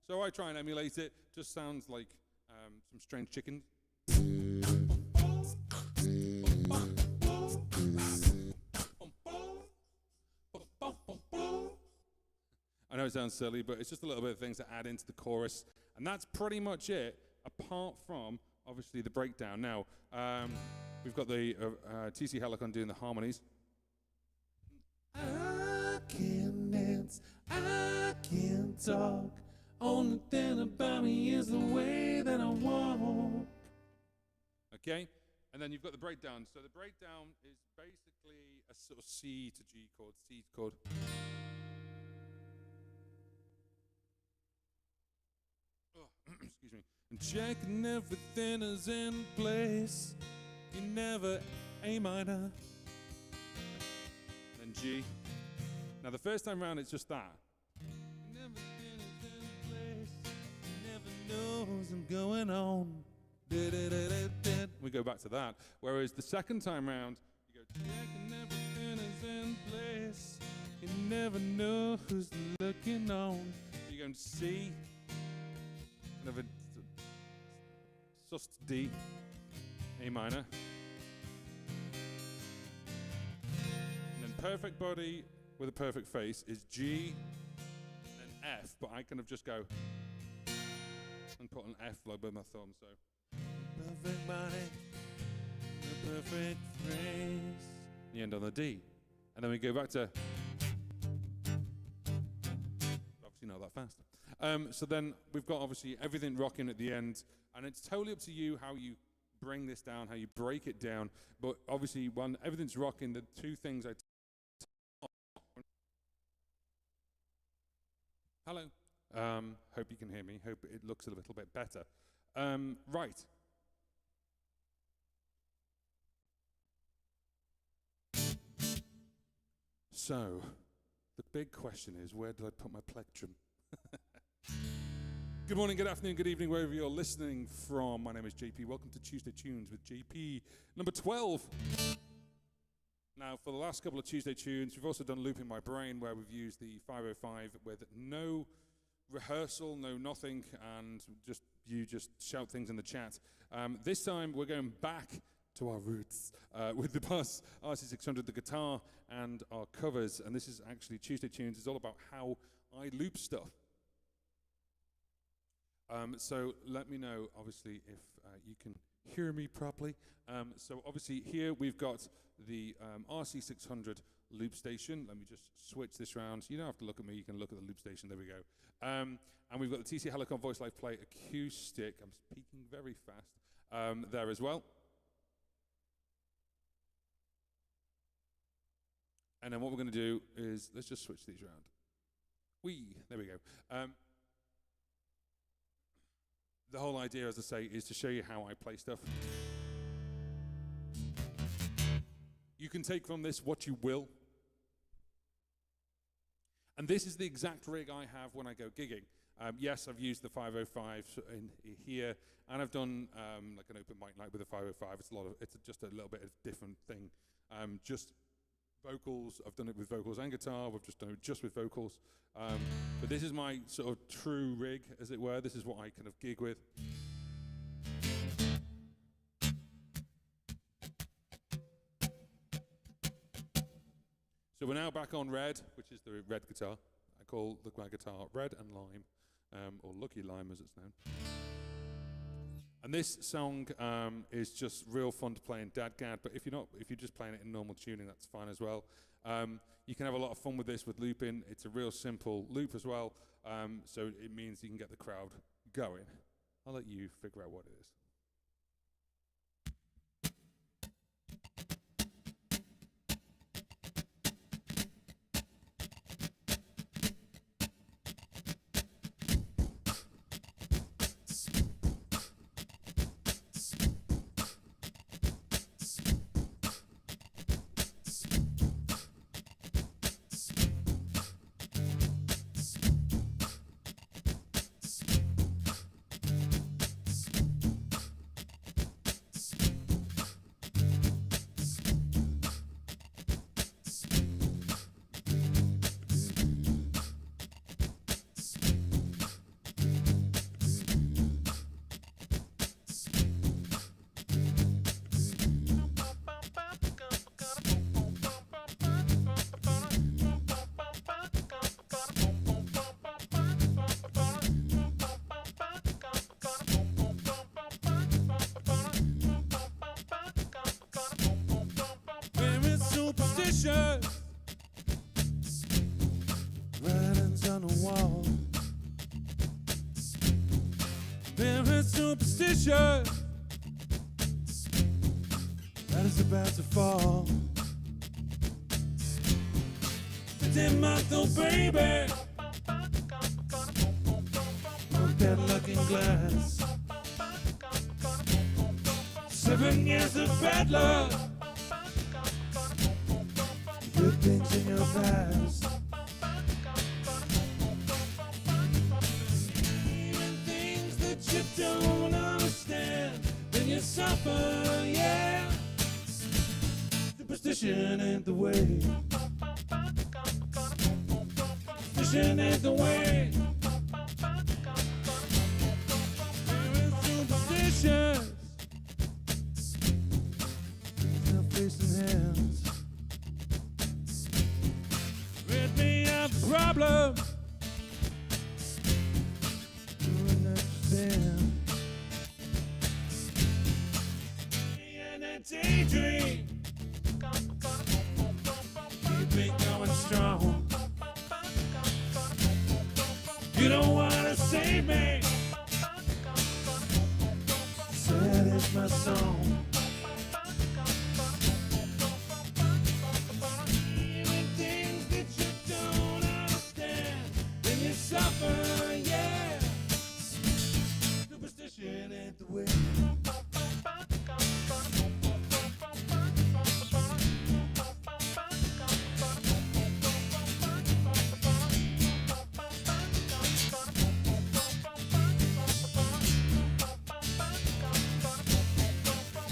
So I try and emulate it. Just sounds like some strange chicken. I know it sounds silly, but it's just a little bit of things that add into the chorus, and that's pretty much it, apart from obviously the breakdown. Now, we've got the TC Helicon doing the harmonies. I can dance, I can talk, only thing about me is the way that I walk. Okay, and then you've got the breakdown. So the breakdown is basically a sort of C to G chord, C chord. Excuse me. And checking everything is in place. You never A minor. Then G. Now the first time round it's just that. Everything is in place. You never knows I'm going on. We go back to that. Whereas the second time round, you go checking everything is in place. You never know who's looking on. You're going to C. Kind of a sus D, A minor. And then perfect body with a perfect face is G, and F, but I kind of just go and put an F like with my thumb, so. Perfect body, the perfect face. The end on the D. And then we go back to, obviously not that fast. So then we've got obviously everything rocking at the end, and it's totally up to you how you bring this down, how you break it down. But obviously when everything's rocking, the two things I... Hello. Hope you can hear me. Hope it looks a little bit better. Right. So, the big question is, where did I put my plectrum? Good morning, good afternoon, good evening, wherever you're listening from. My name is JP. Welcome to Tuesday Tunes with JP, number 12. Now, for the last couple of Tuesday Tunes, we've also done Looping My Brain, where we've used the 505 with no rehearsal, no nothing, and you just shout things in the chat. This time, we're going back to our roots with the Boss RC600, the guitar, and our covers. And this is actually Tuesday Tunes. It's all about how I loop stuff. So let me know, obviously, if you can hear me properly. So obviously here we've got the RC600 loop station. Let me just switch this round. You don't have to look at me. You can look at the loop station. There we go. And we've got the TC Helicon Voice Live Play acoustic. I'm speaking very fast there as well. And then what we're going to do is, let's just switch these around. There we go. The whole idea, as I say, is to show you how I play stuff. You can take from this what you will. And this is the exact rig I have when I go gigging. Yes, I've used the 505 in here, and I've done like an open mic night with the 505. It's just a little bit of different thing. Just vocals. I've done it with vocals and guitar. We've just done it just with vocals. But this is my sort of true rig, as it were. This is what I kind of gig with. So we're now back on red, which is the red guitar. I call my guitar Red and Lime, or Lucky Lime as it's known. And this song is just real fun to play in DadGad, but if you're just playing it in normal tuning, that's fine as well. You can have a lot of fun with this with looping. It's a real simple loop as well, so it means you can get the crowd going. I'll let you figure out what it is. Superstition, writings on the wall. There is superstition that is about to fall. 15-month-old baby, on that looking glass. 7 years of bad luck. Good things in your past. Even things that you don't understand, then you suffer, yeah. Superstition ain't the way. Superstition ain't the way. There is superstition. There's no facing hands. Let me have a problem. You understand. And a daydream. Keep me going strong. You don't wanna save me. Sad is my song. Suffer, yeah. Superstition ain't the way.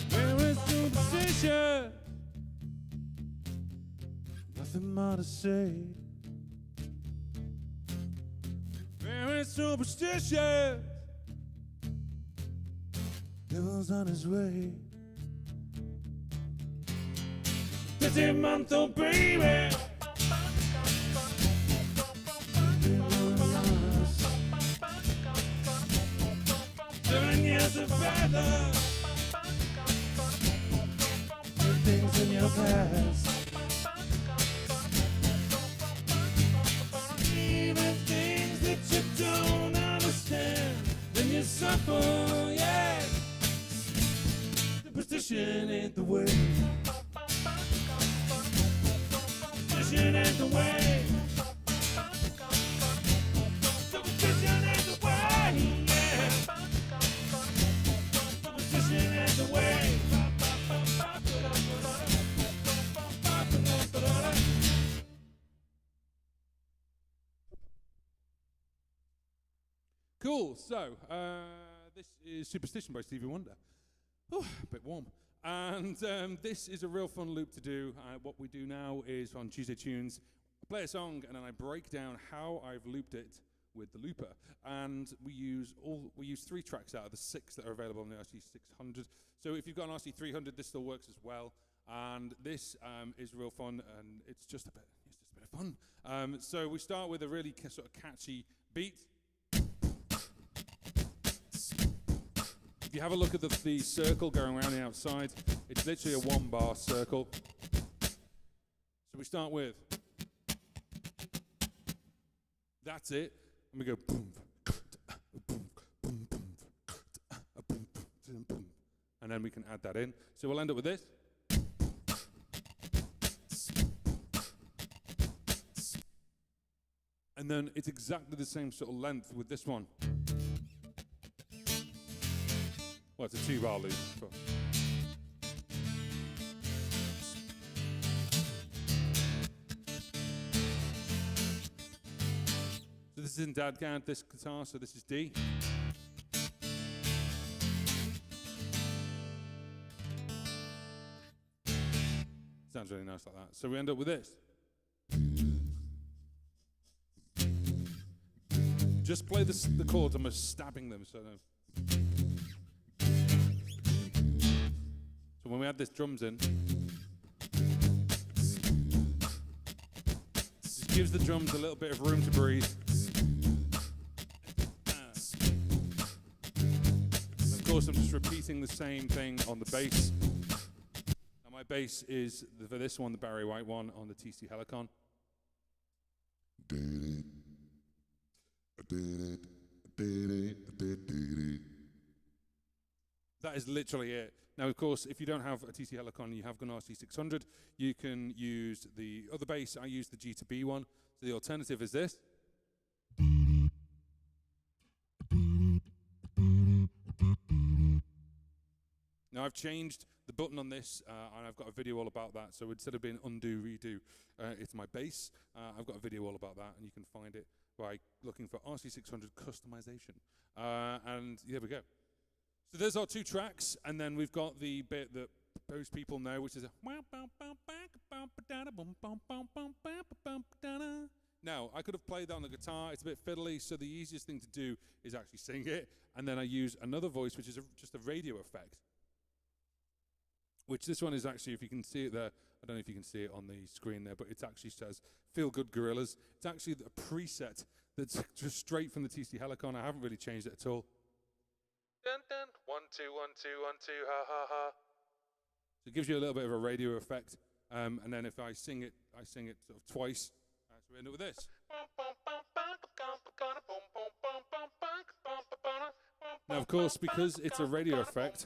There is superstition. Nothing more to say. There is superstition. Devil's on his way. 15-month-old baby. 7 years of bad luck. Good things in your past. Even things that you don't understand, then you suffer, yeah. Superstition ain't the way. Superstition ain't the way. Superstition ain't the way, yeah. Superstition ain't the way. Cool, so this is Superstition by Stevie Wonder. Oh, a bit warm. And this is a real fun loop to do. What we do now is on Tuesday Tunes, I play a song and then I break down how I've looped it with the looper. And we use 3 tracks out of the 6 that are available on the RC600. So if you've got an RC300, this still works as well. And this is real fun, and it's just a bit of fun. So we start with a really sort of catchy beat. If you have a look at the circle going around the outside, it's literally a 1-bar circle. So we start with, that's it, and we go boom, and then we can add that in. So we'll end up with this. And then it's exactly the same sort of length with this one. Well, it's a 2-bar loop. But so this is in Dadgad, this guitar, so this is D. Sounds really nice like that. So we end up with this. Just play the chords, I'm just stabbing them. So when we add this drums in, just gives the drums a little bit of room to breathe. And of course, I'm just repeating the same thing on the bass. Now my bass is, for this one, the Barry White one on the TC Helicon. That is literally it. Now, of course, if you don't have a TC Helicon, you have an RC600, you can use the other bass. I use the G to B one. So the alternative is this. Now, I've changed the button on this, and I've got a video all about that. So instead of being undo, redo, it's my bass. I've got a video all about that, and you can find it by looking for RC600 customization. And there we go. So there's our 2 tracks, and then we've got the bit that most people know, which is a now, I could have played that on the guitar. It's a bit fiddly, so the easiest thing to do is actually sing it, and then I use another voice, which is just a radio effect, which this one is actually, if you can see it there, I don't know if you can see it on the screen there, but it actually says Feel Good Gorillas. It's actually a preset that's just straight from the TC Helicon. I haven't really changed it at all. Dun, dun, 1, 2, 1, 2, 1, 2, ha, ha, ha. So it gives you a little bit of a radio effect. And then if I sing it sort of twice. So we end up with this. Now, of course, because it's a radio effect,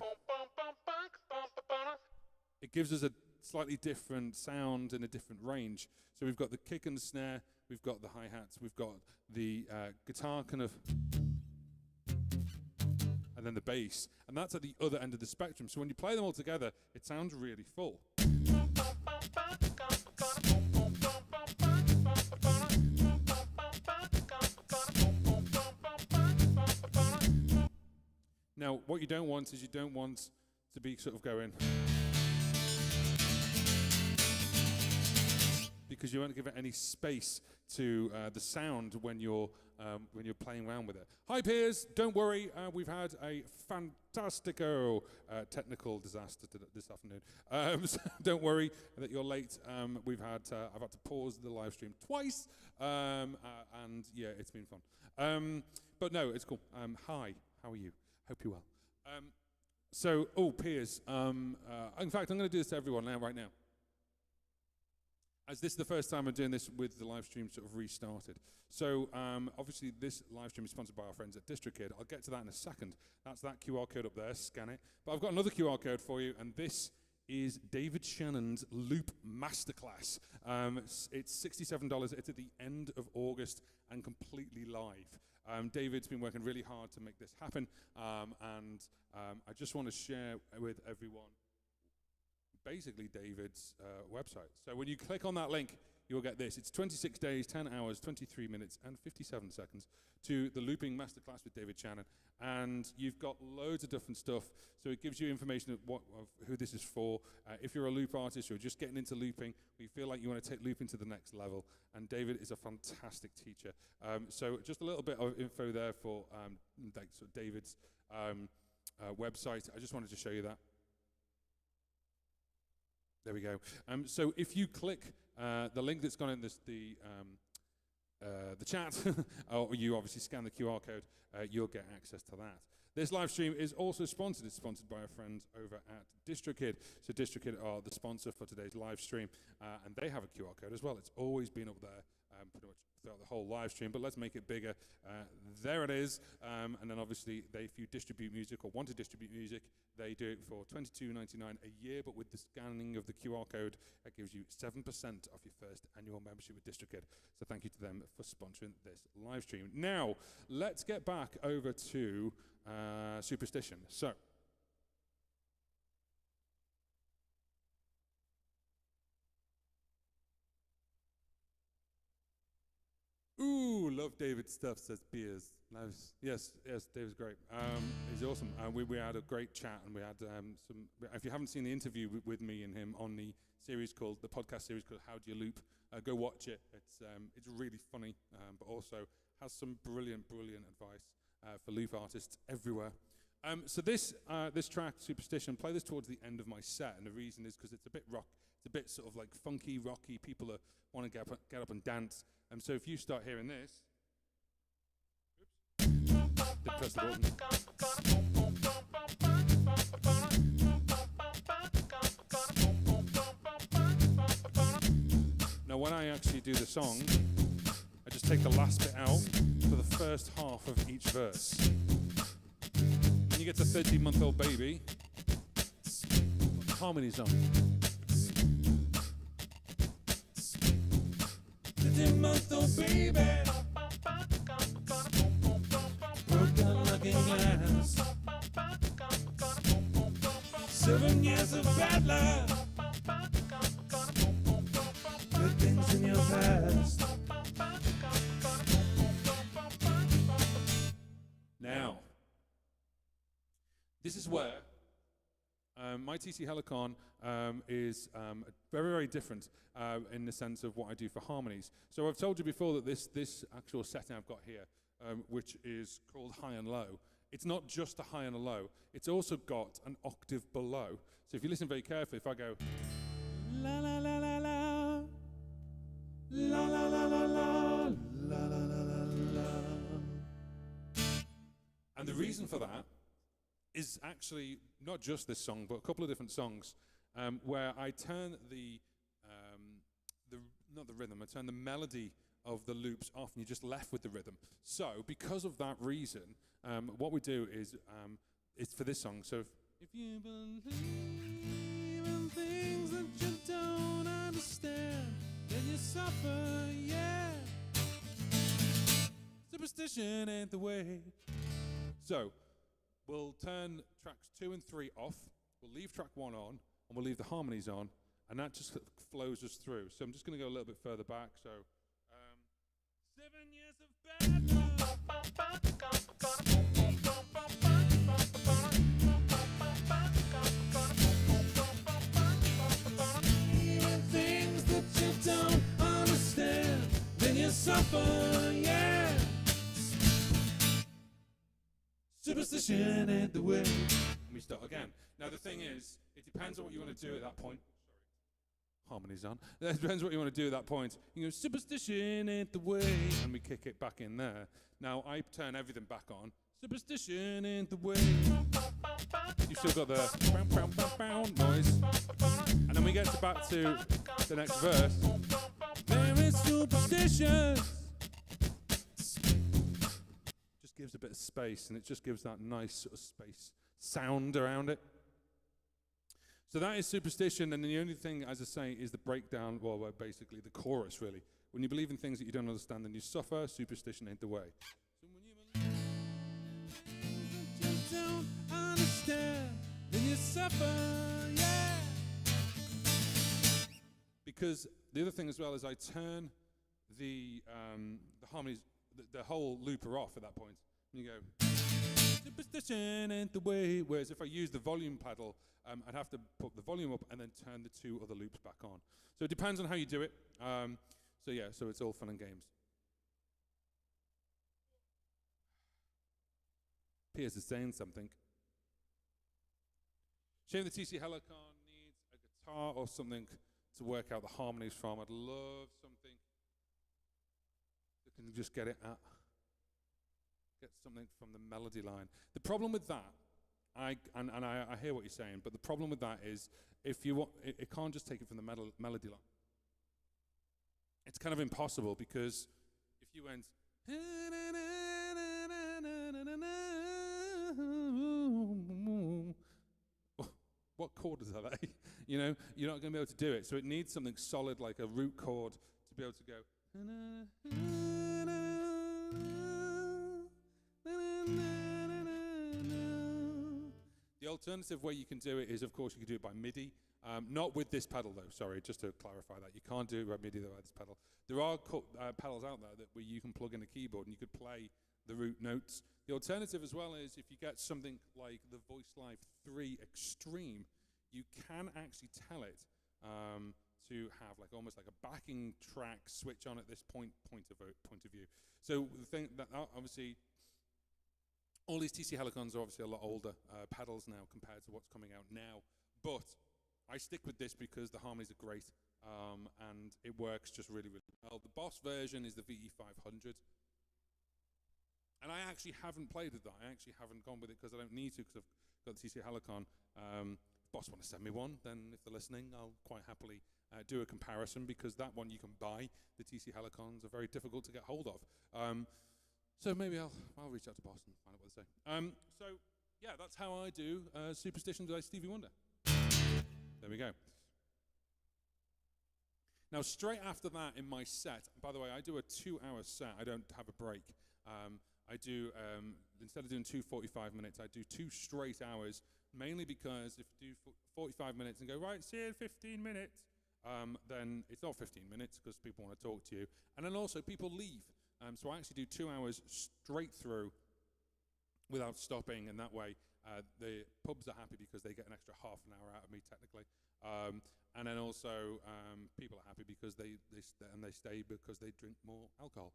it gives us a slightly different sound and a different range. So we've got the kick and the snare, we've got the hi-hats, we've got the guitar kind of, and then the bass. And that's at the other end of the spectrum. So when you play them all together, it sounds really full. Now, what you don't want is you don't want to be sort of going, because you won't give it any space to the sound when you're playing around with it. Hi, peers. Don't worry. We've had a fantastico technical disaster this afternoon. So don't worry that you're late. I've had to pause the live stream twice, and yeah, it's been fun. But no, it's cool. Hi, how are you? Hope you're well. Peers. In fact, I'm going to do this to everyone right now. As this is the first time I'm doing this with the live stream sort of restarted. So obviously this live stream is sponsored by our friends at DistroKid. I'll get to that in a second. That's that QR code up there, scan it. But I've got another QR code for you, and this is David Shannon's Loop Masterclass. It's $67. It's at the end of August and completely live. David's been working really hard to make this happen, and I just want to share with everyone basically David's website. So when you click on that link, you'll get this. It's 26 days, 10 hours, 23 minutes, and 57 seconds to the looping masterclass with David Shannon. And you've got loads of different stuff. So it gives you information of who this is for. If you're a loop artist or just getting into looping, or you feel like you want to take looping to the next level. And David is a fantastic teacher. So just a little bit of info there for David's website. I just wanted to show you that. There we go. So if you click the link that's gone in the chat, or you obviously scan the QR code, you'll get access to that. This live stream is also sponsored. It's sponsored by our friends over at DistroKid. So DistroKid are the sponsor for today's live stream, and they have a QR code as well. It's always been up there pretty much throughout the whole live stream, but let's make it bigger. There it is. And then obviously, if you distribute music or want to distribute music, they do it for $22.99 a year, but with the scanning of the QR code, that gives you 7% off your first annual membership with DistroKid. So thank you to them for sponsoring this live stream. Now, let's get back over to Superstition. So, ooh, love David's stuff, says Beers. Nice. Yes, David's great. He's awesome. We had a great chat, and we had some. If you haven't seen the interview with me and him on the podcast series called How Do You Loop, go watch it. It's really funny, but also has some brilliant advice for loop artists everywhere. So this track, Superstition, play this towards the end of my set, and the reason is because it's a bit rock. It's a bit sort of like funky, rocky. People want to get up and dance. So if you start hearing this, press the button. Now when I actually do the song, I just take the last bit out for the first half of each verse. When you get to 13-month-old baby, harmonies on. 13-month-old baby, broke down looking glass. 7 years of bad luck, good things in your past. Now, this is where my TC Helicon is very different in the sense of what I do for harmonies. So I've told you before that this actual setting I've got here, which is called high and low, it's not just a high and a low, it's also got an octave below. So if you listen very carefully, if I go la la la la la, la la la la la, la la la la la, and the reason for that is actually not just this song, but a couple of different songs where I turn not the rhythm, I turn the melody of the loops off, and you're just left with the rhythm. So, because of that reason, what we do is, it's for this song. So, if you believe in things that you don't understand, then you suffer, yeah. Superstition ain't the way. So, we'll turn tracks 2 and 3 off, we'll leave track 1 on, and we'll leave the harmonies on, and that just flows us through. So I'm just going to go a little bit further back. So, 7 years of bad luck. Even things that you don't understand, then you suffer, yeah. Superstition ain't the way. Let me start again. Now the thing is, it depends on what you want to do at that point. Harmonies on. It depends what you want to do at that point. You go, superstition ain't the way, and we kick it back in there. Now I turn everything back on. Superstition ain't the way. You've still got the bow, bow, bow, bow noise. And then we get back to the next verse. There is superstition. Just gives a bit of space, and it just gives that nice sort of space sound around it. So that is Superstition, and the only thing, as I say, is the breakdown, well, basically the chorus, really. When you believe in things that you don't understand, then you suffer. Superstition ain't the way. So when you believe in things that you don't understand, then you suffer, yeah. Because the other thing as well is I turn the harmonies, the whole looper off at that point. And you go, superstition ain't the way. Whereas if I use the volume pedal, I'd have to put the volume up and then turn the two other loops back on. So it depends on how you do it. So yeah, so it's all fun and games. Piers is saying something. Shame the TC Helicon needs a guitar or something to work out the harmonies from. I'd love something that can just get something from the melody line. The problem with that, I hear what you're saying, but the problem with that is if you want, it can't just take it from the melody line. It's kind of impossible because if you went, what chord are they? You know, you're not going to be able to do it. So it needs something solid like a root chord to be able to go. The alternative way you can do it is, of course, you can do it by MIDI. Not with this pedal, though. Sorry, just to clarify that. You can't do it by MIDI by this pedal. There are pedals out there where you can plug in a keyboard and you could play the root notes. The alternative as well is if you get something like the Voice Live 3 Extreme, you can actually tell it to have like almost like a backing track switch on at this point of view. So the thing that obviously all these TC Helicons are obviously a lot older pedals now compared to what's coming out now, but I stick with this because the harmonies are great and it works just really, really well. The Boss version is the VE500. And I actually haven't played with that. I actually haven't gone with it because I don't need to because I've got the TC Helicon. If Boss want to send me one, then if they're listening, I'll quite happily do a comparison because that one you can buy. The TC Helicons are very difficult to get hold of. So maybe I'll reach out to Boss and find out what they say. So yeah, that's how I do Superstitions by Stevie Wonder. There we go. Now straight after that in my set, by the way, I do a 2-hour set. I don't have a break. I do, instead of doing 2 45 minutes, I do 2 straight hours, mainly because if you do 45 minutes and go, right, see you in 15 minutes, then it's not 15 minutes because people want to talk to you. And then also people leave. So I actually do 2 hours straight through without stopping, and that way the pubs are happy because they get an extra half an hour out of me technically. And then also people are happy because they stay because they drink more alcohol.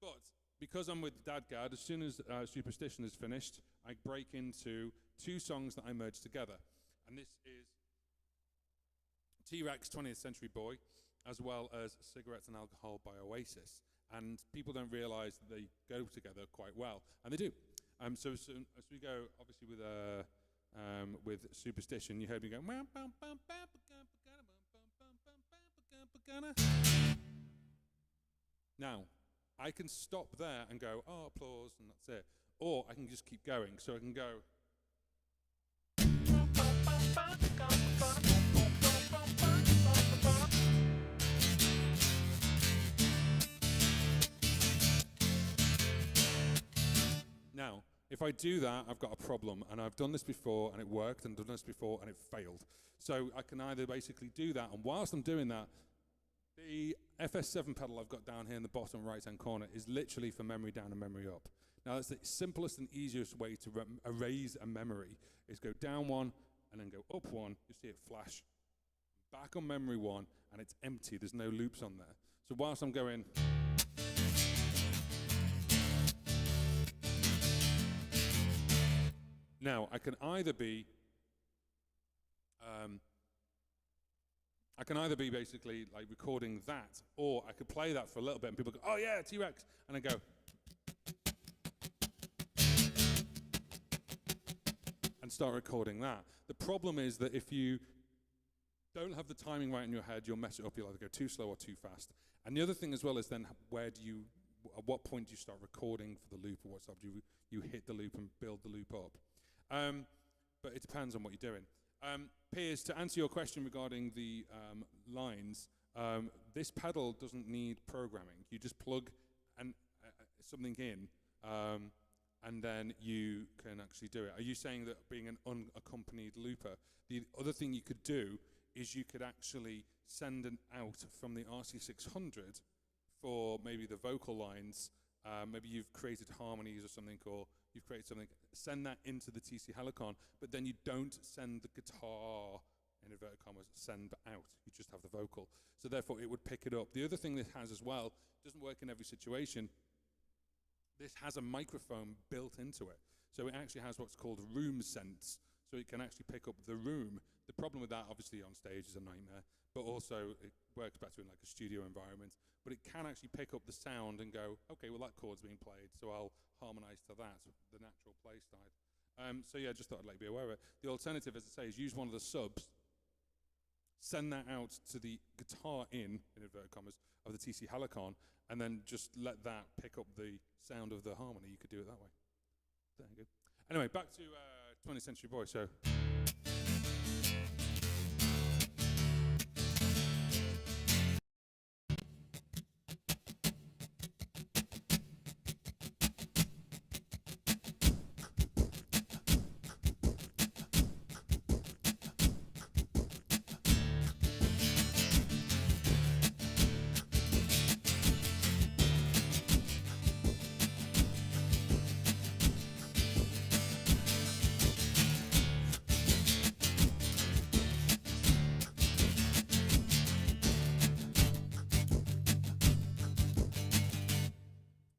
But because I'm with Dadgad, as soon as Superstition is finished, I break into 2 songs that I merge together. And this is T-Rex 20th Century Boy, as well as Cigarettes and Alcohol by Oasis. And people don't realize that they go together quite well, and they do. So as we go, obviously with Superstition, you heard me go. Now, I can stop there and go, oh, applause, and that's it. Or I can just keep going. So I can go. Now, if I do that, I've got a problem. And I've done this before, and it worked, and done this before, and it failed. So I can either basically do that, and whilst I'm doing that, the FS7 pedal I've got down here in the bottom right-hand corner is literally for memory down and memory up. Now, that's the simplest and easiest way to erase a memory, is go down 1 and then go up 1. You see it flash. Back on memory 1, and it's empty. There's no loops on there. So whilst I'm going... Now, I can either be basically like recording that, or I could play that for a little bit and people go, oh yeah, T-Rex, and I go. And start recording that. The problem is that if you don't have the timing right in your head, you'll mess it up. You'll either go too slow or too fast. And the other thing as well is then at what point do you start recording for the loop, or what do you hit the loop and build the loop up? But it depends on what you're doing. Piers, to answer your question regarding the lines, this pedal doesn't need programming. You just plug something in, and then you can actually do it. Are you saying that being an unaccompanied looper, the other thing you could do is you could actually send an out from the RC600 for maybe the vocal lines. Maybe you've created harmonies or something, or you've created something. Send that into the TC Helicon, but then you don't send the guitar, in inverted commas, send out. You just have the vocal. So therefore, it would pick it up. The other thing this has as well, doesn't work in every situation. This has a microphone built into it. So it actually has what's called room sense. So it can actually pick up the room. The problem with that, obviously, on stage is a nightmare, but also it works better in like a studio environment. But it can actually pick up the sound and go, okay, well, that chord's being played, so I'll harmonize to that, the natural play side. So yeah, just thought I'd like be aware of it. The alternative, as I say, is use one of the subs, send that out to the guitar in inverted commas, of the TC Helicon, and then just let that pick up the sound of the harmony. You could do it that way. There you go. Anyway, back to 20th Century Boy. So.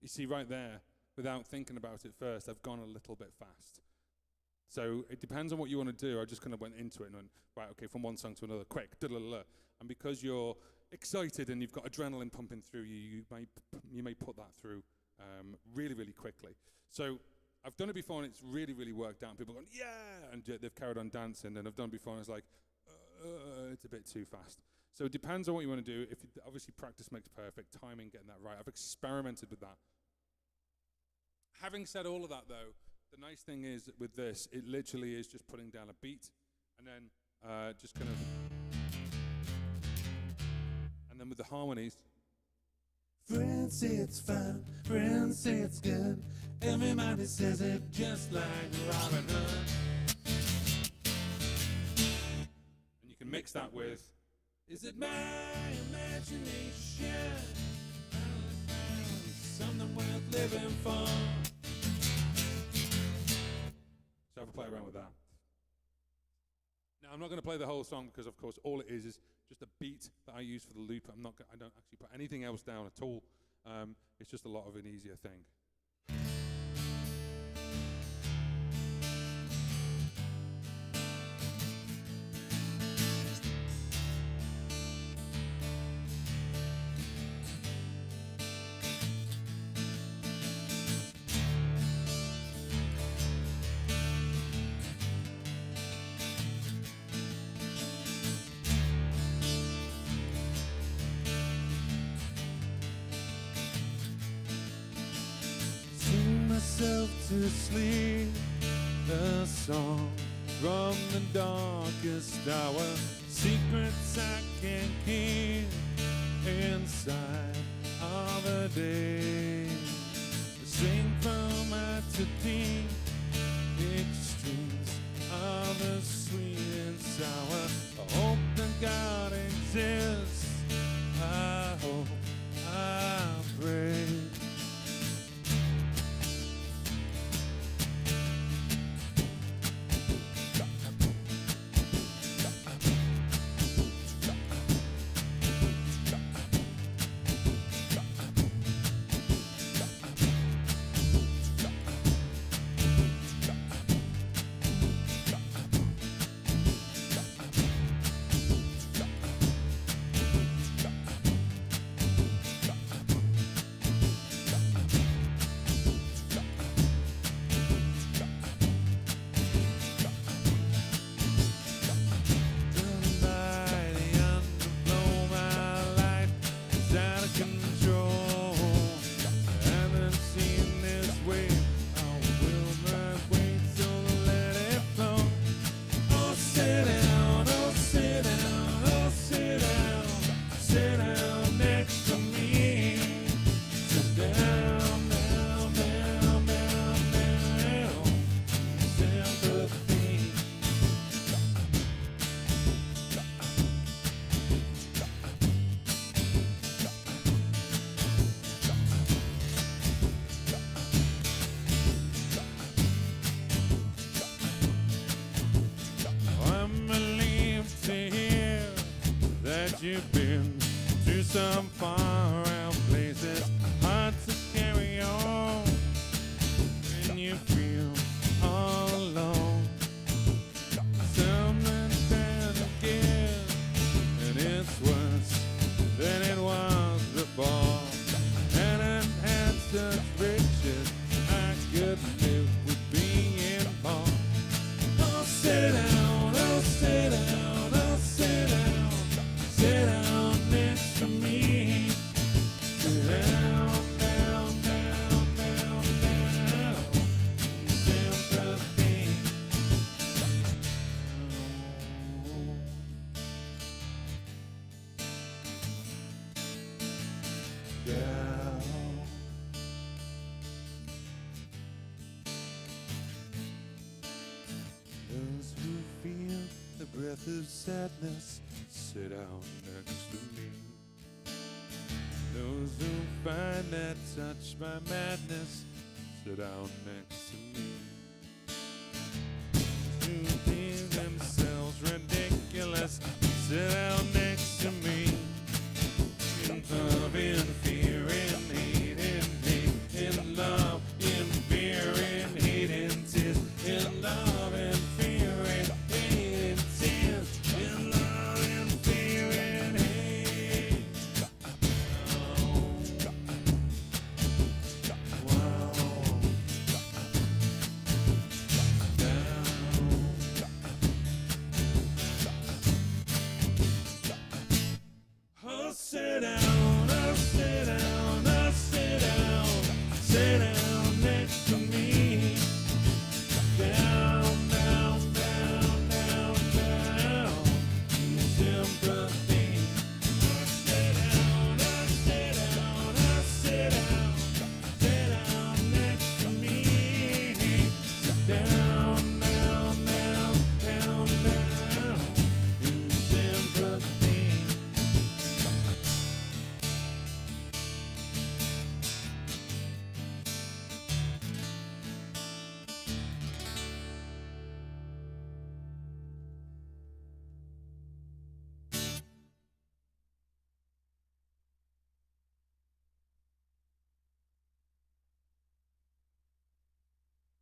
See, right there, without thinking about it first, I've gone a little bit fast. So it depends on what you want to do. I just kind of went into it and went, right, okay, from one song to another, quick, da-da-da-da. And because you're excited and you've got adrenaline pumping through you, you may put that through really, really quickly. So I've done it before and it's really, really worked out. And people are going, yeah, and they've carried on dancing. And I've done it before and it's like, it's a bit too fast. So it depends on what you want to do. Obviously, practice makes perfect, timing, getting that right. I've experimented with that. Having said all of that, though, the nice thing is that with this, it literally is just putting down a beat and then just kind of... And then with the harmonies... Friends say it's fun, friends say it's good, everybody says it just like Robin Hood. And you can mix that with... Is it my imagination? Something worth living for. So have a play around with that. Now I'm not going to play the whole song because, of course, all it is just a beat that I use for the loop. I don't actually put anything else down at all. It's just a lot of an easier thing. To sleep, the song from the darkest hour, secrets I can keep inside of a day. Sing from my to deep extremes of the sweet and sour. I hope that God exists. I hope, I pray. you've been to some far out places, hard to carry on when you feel all alone. Something's bad again, and it's worse than it was before. And it had such riches I could live with being poor. Oh, sit down, oh, sit down, oh, sit down, sit down next to me. Sit down, down, down, down, down. Sympathy. Down. Those who feel the breath of sadness, sit down next to me. Those who find that touched by madness, sit down next to me. Those who think themselves ridiculous, sit down next to me. In love, in fear, in hate, in hate, in love, in fear, in hate, in tears, in love, in fear, in hate, in tears, in love, in fear, in hate. Oh, sit down, oh, sit down, oh, sit down, sit down next to me. Down, down, down, down, down. Sympathy. Oh, sit down, oh, sit down, oh, sit down, sit down next to me. Down, down, down, down, down. Sympathy.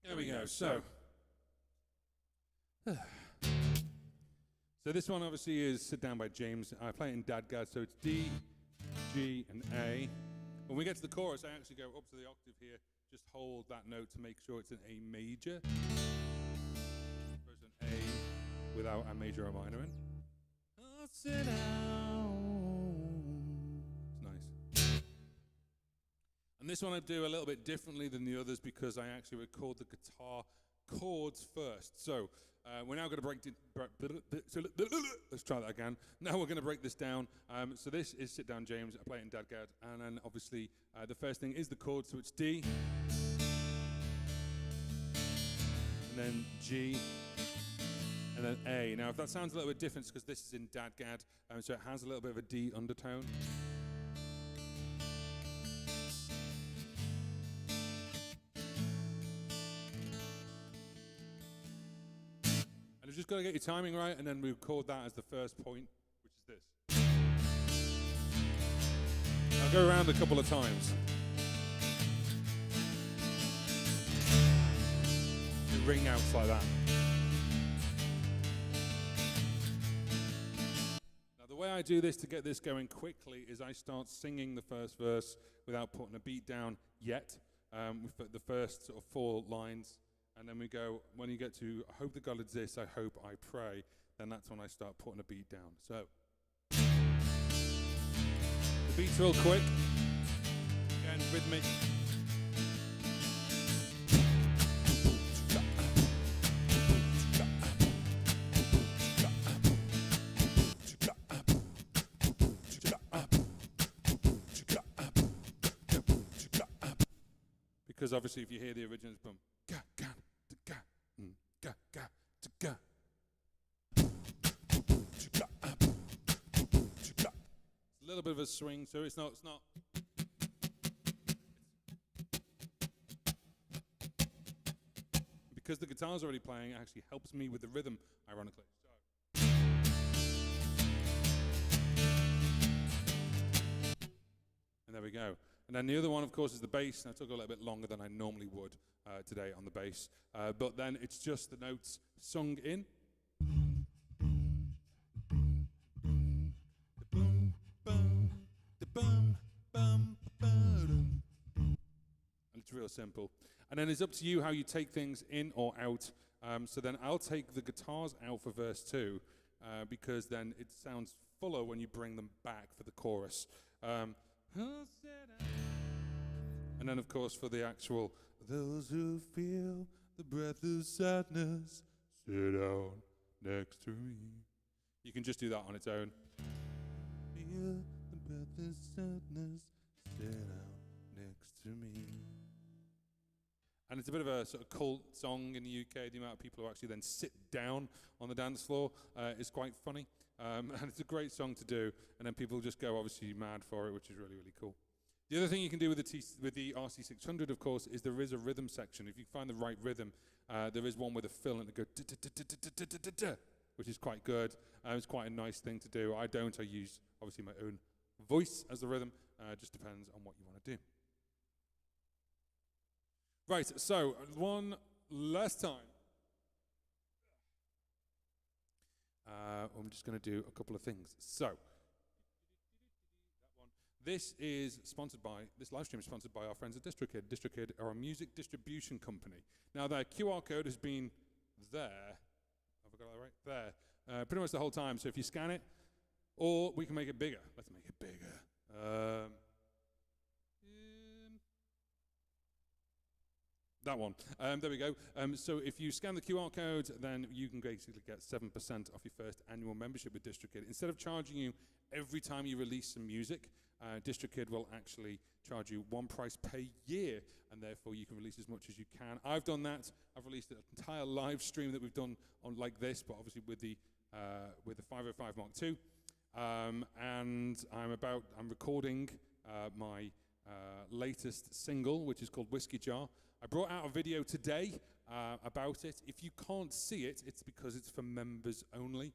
There we go. So this one obviously is Sit Down by James. I play it in Dadgad, so it's D, G, and A. When we get to the chorus, I actually go up to the octave here, just hold that note to make sure it's an A major. There's an A without a major or minor in. Oh, sit down. It's nice. And this one I do a little bit differently than the others because I actually record the guitar chords first. So we're now going to break it. Let's try that again. Now we're going to break this down. So this is Sit Down James. I play it in Dadgad. And then obviously the first thing is the chord. So it's D. And then G. And then A. Now if that sounds a little bit different, it's because this is in Dadgad. So it has a little bit of a D undertone. You've just got to get your timing right, and then we record that as the first point, which is this. I'll go around a couple of times. Do ring outs like that. Now the way I do this to get this going quickly is I start singing the first verse without putting a beat down yet, with the first sort of 4 lines. And then we go, when you get to, I hope that God exists, I hope, I pray, then that's when I start putting a beat down. So, the beat's real quick, again, rhythmic. Because obviously if you hear the original, it's boom, ga, ga. Ga, ga, ga. It's a little bit of a swing, so it's not. Because the guitar's already playing, it actually helps me with the rhythm, ironically. So. There we go. And then the other one, of course, is the bass. And I took a little bit longer than I normally would today on the bass. But then it's just the notes sung in. And it's real simple. And then it's up to you how you take things in or out. So then I'll take the guitars out for verse 2 because then it sounds fuller when you bring them back for the chorus. And then, of course, for the actual, those who feel the breath of sadness, sit down next to me. You can just do that on its own. Feel the breath of sadness, sit down next to me. And it's a bit of a sort of cult song in the UK. The amount of people who actually then sit down on the dance floor is quite funny. And it's a great song to do. And then people just go obviously mad for it, which is really, really cool. The other thing you can do with the RC600, of course, is there is a rhythm section. If you find the right rhythm, there is one with a fill and it goes, which is quite good. It's quite a nice thing to do. I don't. I use, obviously, my own voice as the rhythm. Just depends on what you want to do. Right, so one last time. I'm just going to do a couple of things. So, this live stream is sponsored by our friends at DistroKid. DistroKid are a music distribution company. Now, their QR code has been there. Have I got that right? There. Pretty much the whole time. So if you scan it, or we can make it bigger. Let's make it bigger. That one. There we go. So if you scan the QR code, then you can basically get 7% off your first annual membership with DistroKid. Instead of charging you every time you release some music, DistroKid will actually charge you one price per year, and therefore you can release as much as you can. I've done that. I've released an entire live stream that we've done on like this, but obviously with the 505 Mark II. And I'm recording my latest single, which is called Whiskey Jar. I brought out a video today about it. If you can't see it, it's because it's for members only.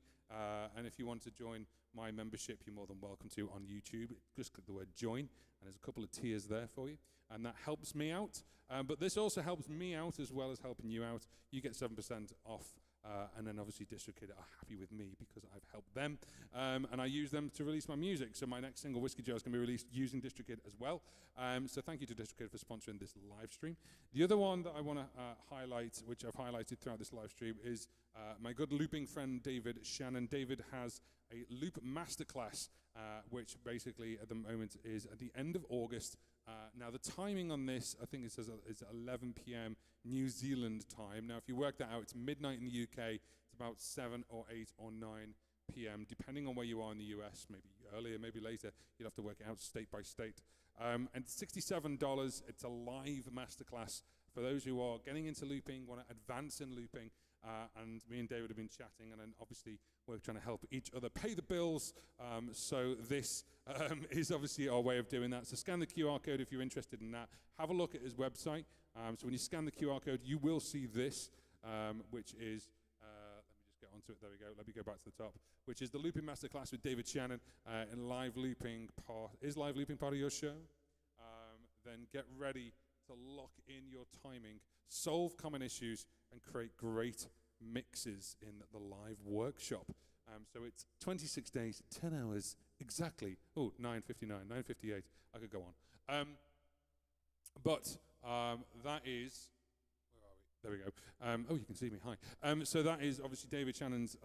And if you want to join my membership, you're more than welcome to on YouTube. Just click the word join, and there's a couple of tiers there for you. And that helps me out. But this also helps me out as well as helping you out. You get 7% off. And then obviously DistroKid are happy with me because I've helped them. And I use them to release my music. So my next single, Whiskey Jar, is going to be released using DistroKid as well. So thank you to DistroKid for sponsoring this live stream. The other one that I want to highlight, which I've highlighted throughout this live stream, is my good looping friend, David Shannon. David has a loop masterclass, which basically at the moment is at the end of August. Now the timing on this, I think it says is 11 p.m. New Zealand time. Now if you work that out, it's midnight in the UK. It's about 7 or 8 or 9 p.m. depending on where you are in the US. Maybe earlier, maybe later. You'll have to work it out state by state. And $67. It's a live masterclass for those who are getting into looping, want to advance in looping. And me and David have been chatting, and then obviously we're trying to help each other pay the bills. So this is obviously our way of doing that. So scan the QR code if you're interested in that. Have a look at his website. So when you scan the QR code, you will see this, which is, let me just get onto it. There we go. Let me go back to the top, which is the Looping Masterclass with David Shannon and live looping part. Is live looping part of your show? Then get ready to lock in your timing, solve common issues, and create great mixes in the live workshop. So it's 26 days, 10 hours, exactly. Oh, 9:59, 9:58. I could go on. But that is, where are we? There we go. Oh, you can see me. Hi. So that is obviously David Shannon's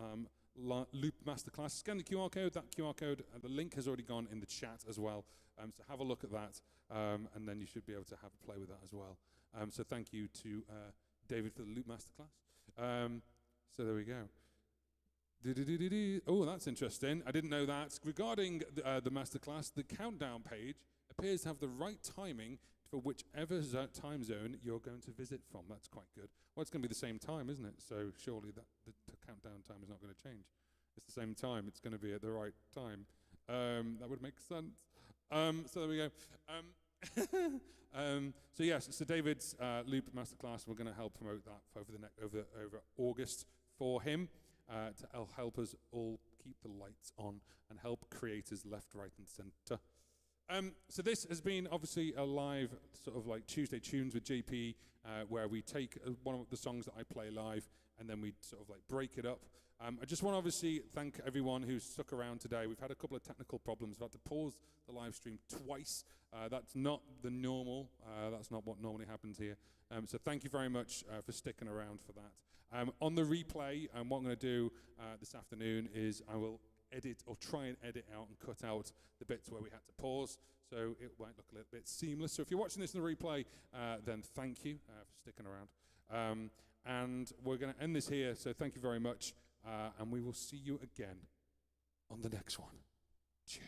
Loop Masterclass. Scan the QR code. That QR code, the link has already gone in the chat as well. So have a look at that, and then you should be able to have a play with that as well. So thank you to David for the Loop Masterclass. So there we go. Oh, that's interesting. I didn't know that. Regarding the masterclass, the countdown page appears to have the right timing for whichever time zone you're going to visit from. That's quite good. Well, it's going to be the same time, isn't it? So surely that the countdown time is not going to change. It's the same time. It's going to be at the right time. That would make sense. So there we go. So yes, so David's Loop Masterclass, we're going to help promote that over August for him to help us all keep the lights on and help creators left, right, and center. So this has been obviously a live sort of like Tuesday Tunes with JP, where we take one of the songs that I play live and then we sort of like break it up. I just want to obviously thank everyone who's stuck around today. We've had a couple of technical problems. We've had to pause the live stream twice. That's not the normal. That's not what normally happens here. So thank you very much for sticking around for that. On the replay, what I'm going to do this afternoon is I will edit or try and edit out and cut out the bits where we had to pause, so it might look a little bit seamless. So if you're watching this in the replay, then thank you for sticking around. And we're going to end this here, so thank you very much, and we will see you again on the next one. Cheers.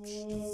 Oh.